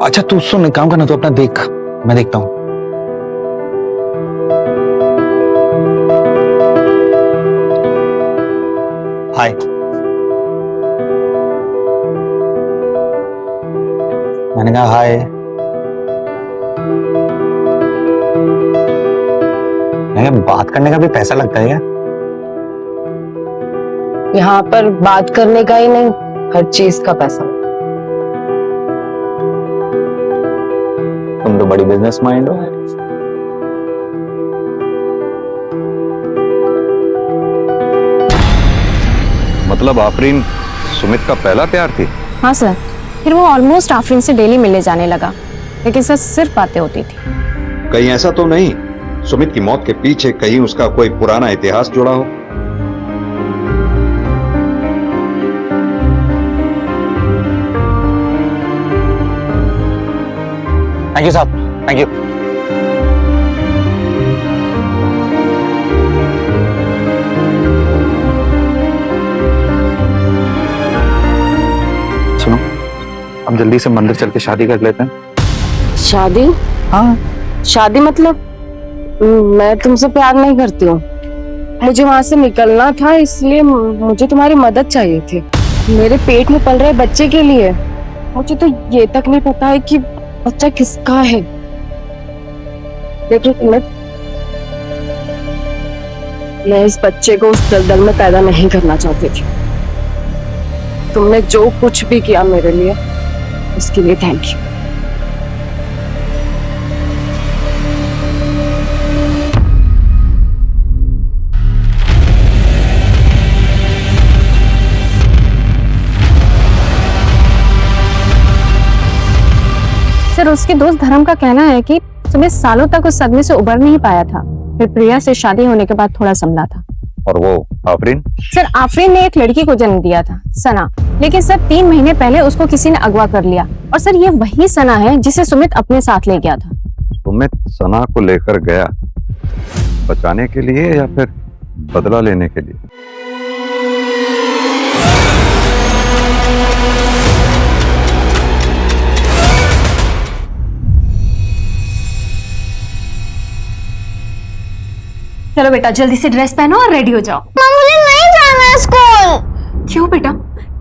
अच्छा तू सुन, एक काम करना, तू अपना देख, मैं देखता हूँ। हाय। मैंने कहा हाय। बात करने का भी पैसा लगता है क्या?
यहाँ पर बात करने का ही नहीं, हर चीज का पैसा।
तो बड़ी बिजनेस माइंड हो।
मतलब आफरीन सुमित का पहला प्यार थी?
हाँ सर, फिर वो ऑलमोस्ट आफरीन से डेली मिलने जाने लगा, लेकिन सर सिर्फ बातें होती थी।
कहीं ऐसा तो नहीं सुमित की मौत के पीछे कहीं उसका कोई पुराना इतिहास जुड़ा हो?
थैंक यू साहब, थैंक यू। सुनो, हम जल्दी से मंदिर चल के शादी कर लेते हैं।
शादी? हाँ। शादी मतलब मैं तुमसे प्यार नहीं करती हूँ। मुझे वहां से निकलना था, इसलिए मुझे तुम्हारी मदद चाहिए थी मेरे पेट में पल रहे बच्चे के लिए। मुझे तो ये तक नहीं पता है कि बच्चा किसका है। देखो मैं इस बच्चे को उस दलदल में पैदा नहीं करना चाहती थी। तुमने जो कुछ भी किया मेरे लिए, उसके लिए थैंक यू।
सर, उसके दोस्त धर्म का कहना है कि सुमित सालों तक उस सदमे से उबर नहीं पाया था, फिर प्रिया से शादी होने के बाद थोड़ा संभला था।
और वो आफरीन?
सर, आफरीन ने एक लड़की को जन्म दिया था, सना, लेकिन सर 3 महीने पहले उसको किसी ने अगवा कर लिया। और सर ये वही सना है जिसे सुमित अपने साथ ले गया था।
सुमित सना को लेकर गया बचाने के लिए या फिर बदला लेने के लिए?
चलो बेटा, जल्दी से ड्रेस पहनो और रेडी हो जाओ।
मुझे नहीं जाना है स्कूल।
क्यों बेटा,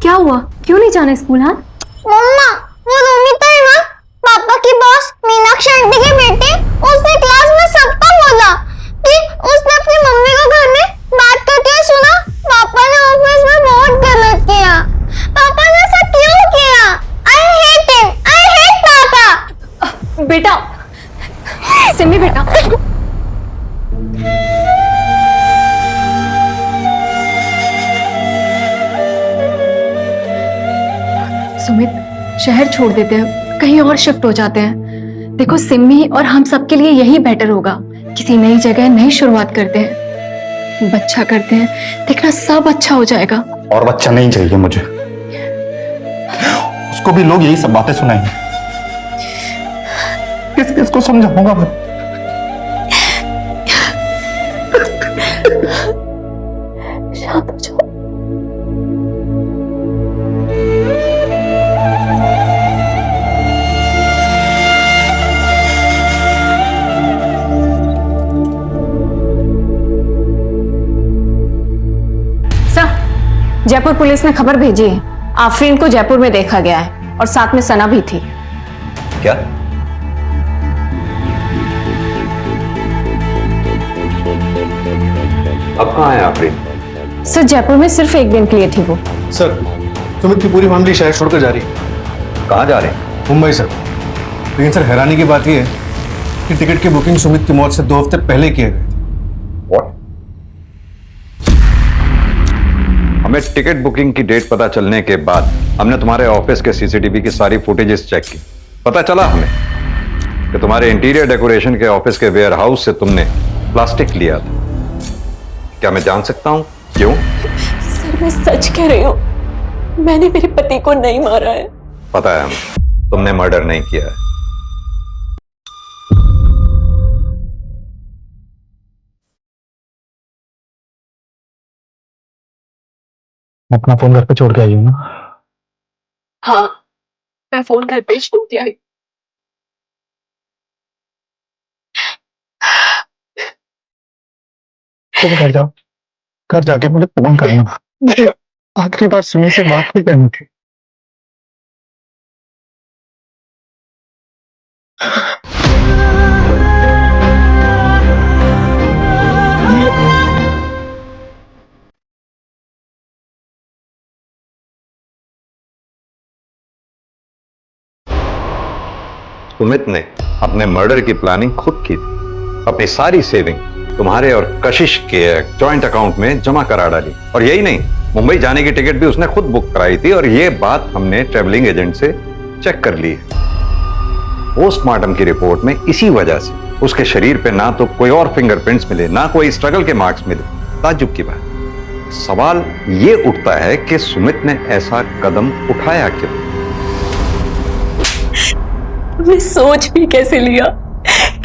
क्या हुआ? क्यों नहीं जाना स्कूल? हाँ
मम्मा, वो रोमिता है ना, पापा की बॉस मीनाक्षी आंटी की बेटी, उसने क्लास में सबको बोला कि उसने अपनी मम्मी को घर में बात करते हुए सुना। पापा ने ऑफिस में बहुत गलत किया। पापा ने ऐसा क्यों किया? I hate him, I hate पापा।
बेटा, सिमी बेटा,
सुमित, शहर छोड़ देते हैं, कहीं और शिफ्ट हो जाते हैं। देखो, सिम्मी और हम सबके लिए यही बेटर होगा। किसी नई जगह नई शुरुआत करते हैं, बच्चा करते हैं, देखना सब अच्छा हो जाएगा।
और बच्चा नहीं चाहिए मुझे, उसको भी लोग यही सब बातें सुनाएंगे। किस किस को समझाऊंगा मैं?
शांत हो जाओ।
जयपुर पुलिस ने खबर भेजी है, आफरीन को जयपुर में देखा गया है और साथ में सना भी थी।
क्या? अब कहाँ है आफरीन?
सर, जयपुर में सिर्फ 1 दिन के लिए थी वो।
सर, सुमित की पूरी फैमिली शहर छोड़कर जा रही है।
कहाँ जा रहे हैं?
मुंबई सर। लेकिन सर, हैरानी की बात यह है कि टिकट की बुकिंग सुमित की मौत से 2 हफ्ते पहले किए गए थे।
हमें टिकट बुकिंग की डेट पता चलने के बाद हमने तुम्हारे ऑफिस के सीसीटीवी की सारी फुटेजेस चेक की। पता चला हमें कि तुम्हारे इंटीरियर डेकोरेशन के ऑफिस के वेयर हाउस से तुमने प्लास्टिक लिया था। क्या मैं जान सकता हूं क्यों?
सर, मैं सच कह रही हूँ, मैंने मेरे पति को नहीं मारा है।
पता है हमें, तुमने मर्डर नहीं किया है।
अपना फोन घर पे छोड़ के आई हूँ ना।
हाँ, मैं फोन घर पे छोड़ के आई।
तुम घर जाओ, घर जाके मुझे फोन करना। मुझे आखिरी बार सुमी से बात भी करनी थी।
सुमित ने अपने मर्डर की प्लानिंग खुद की थी। अपनी सारी सेविंग तुम्हारे और कशिश के जॉइंट अकाउंट में जमा करा डाली। और यही नहीं, मुंबई जाने की टिकट भी उसने खुद बुक कराई थी और ये बात हमने ट्रेवलिंग एजेंट से चेक कर ली है। पोस्टमार्टम की रिपोर्ट में इसी वजह से उसके शरीर पे ना तो कोई और फिंगरप्रिंट्स मिले, ना कोई स्ट्रगल के मार्क्स मिले। ताज्जुब की बात। सवाल ये उठता है कि सुमित ने ऐसा कदम उठाया क्यों?
मैं सोच भी कैसे लिया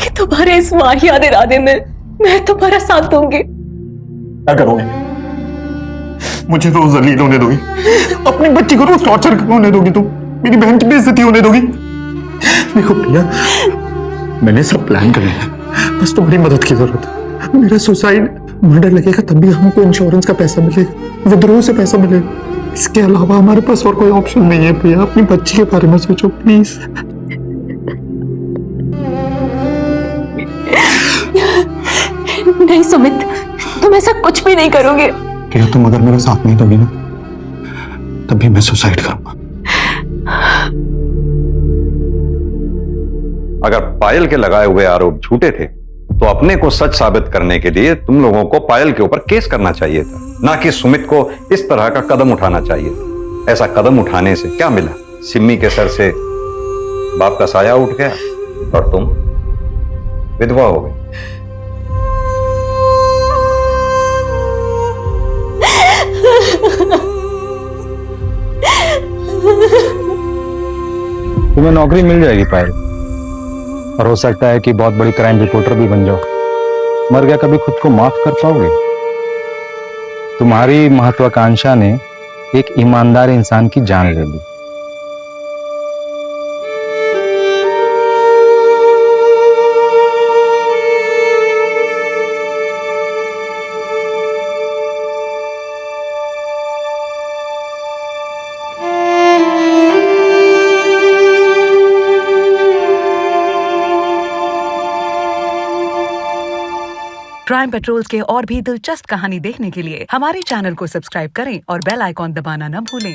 कि तुम्हारे इस वाहियात इरादे में मैं तुम्हारा साथ दूंगी।
क्या करोगे? मुझे रोज जलील होने दोगी? अपनी बच्ची को रोज टॉर्चर होने दोगी? तुम मेरी बहन की बेइज्जती होने दोगी? देखो प्रिया, मैंने सब प्लान कर लिया, बस तुम्हारी मदद की जरूरत है। मेरा सुसाइड मर्डर लगेगा तब भी हमको इंश्योरेंस का पैसा मिलेगा, विद्रोह से पैसा मिलेगा। इसके अलावा हमारे पास और कोई ऑप्शन नहीं है। प्रिया, अपनी बच्ची के बारे में सोचो प्लीज।
नहीं सुमित, तुम ऐसा कुछ भी नहीं करोगे।
प्रिया, तुम अगर मेरा साथ नहीं दोगी ना, तभी मैं सुसाइड करूंगा।
अगर पायल के लगाए हुए आरोप झूठे थे तो अपने को सच साबित करने के लिए तुम लोगों को पायल के ऊपर केस करना चाहिए था, ना कि सुमित को इस तरह का कदम उठाना चाहिए था। ऐसा कदम उठाने से क्या मिला? सिम्मी के सर से बाप का साया उठ गया और तुम विधवा हो गई।
तुम्हें नौकरी मिल जाएगी पायल, और हो सकता है कि बहुत बड़ी क्राइम रिपोर्टर भी बन जाओ। मर गया कभी खुद को माफ कर पाओगे? तुम्हारी महत्वाकांक्षा ने एक ईमानदार इंसान की जान ले ली।
क्राइम पेट्रोल्स के और भी दिलचस्प कहानी देखने के लिए हमारे चैनल को सब्सक्राइब करें और बेल आइकॉन दबाना न भूलें।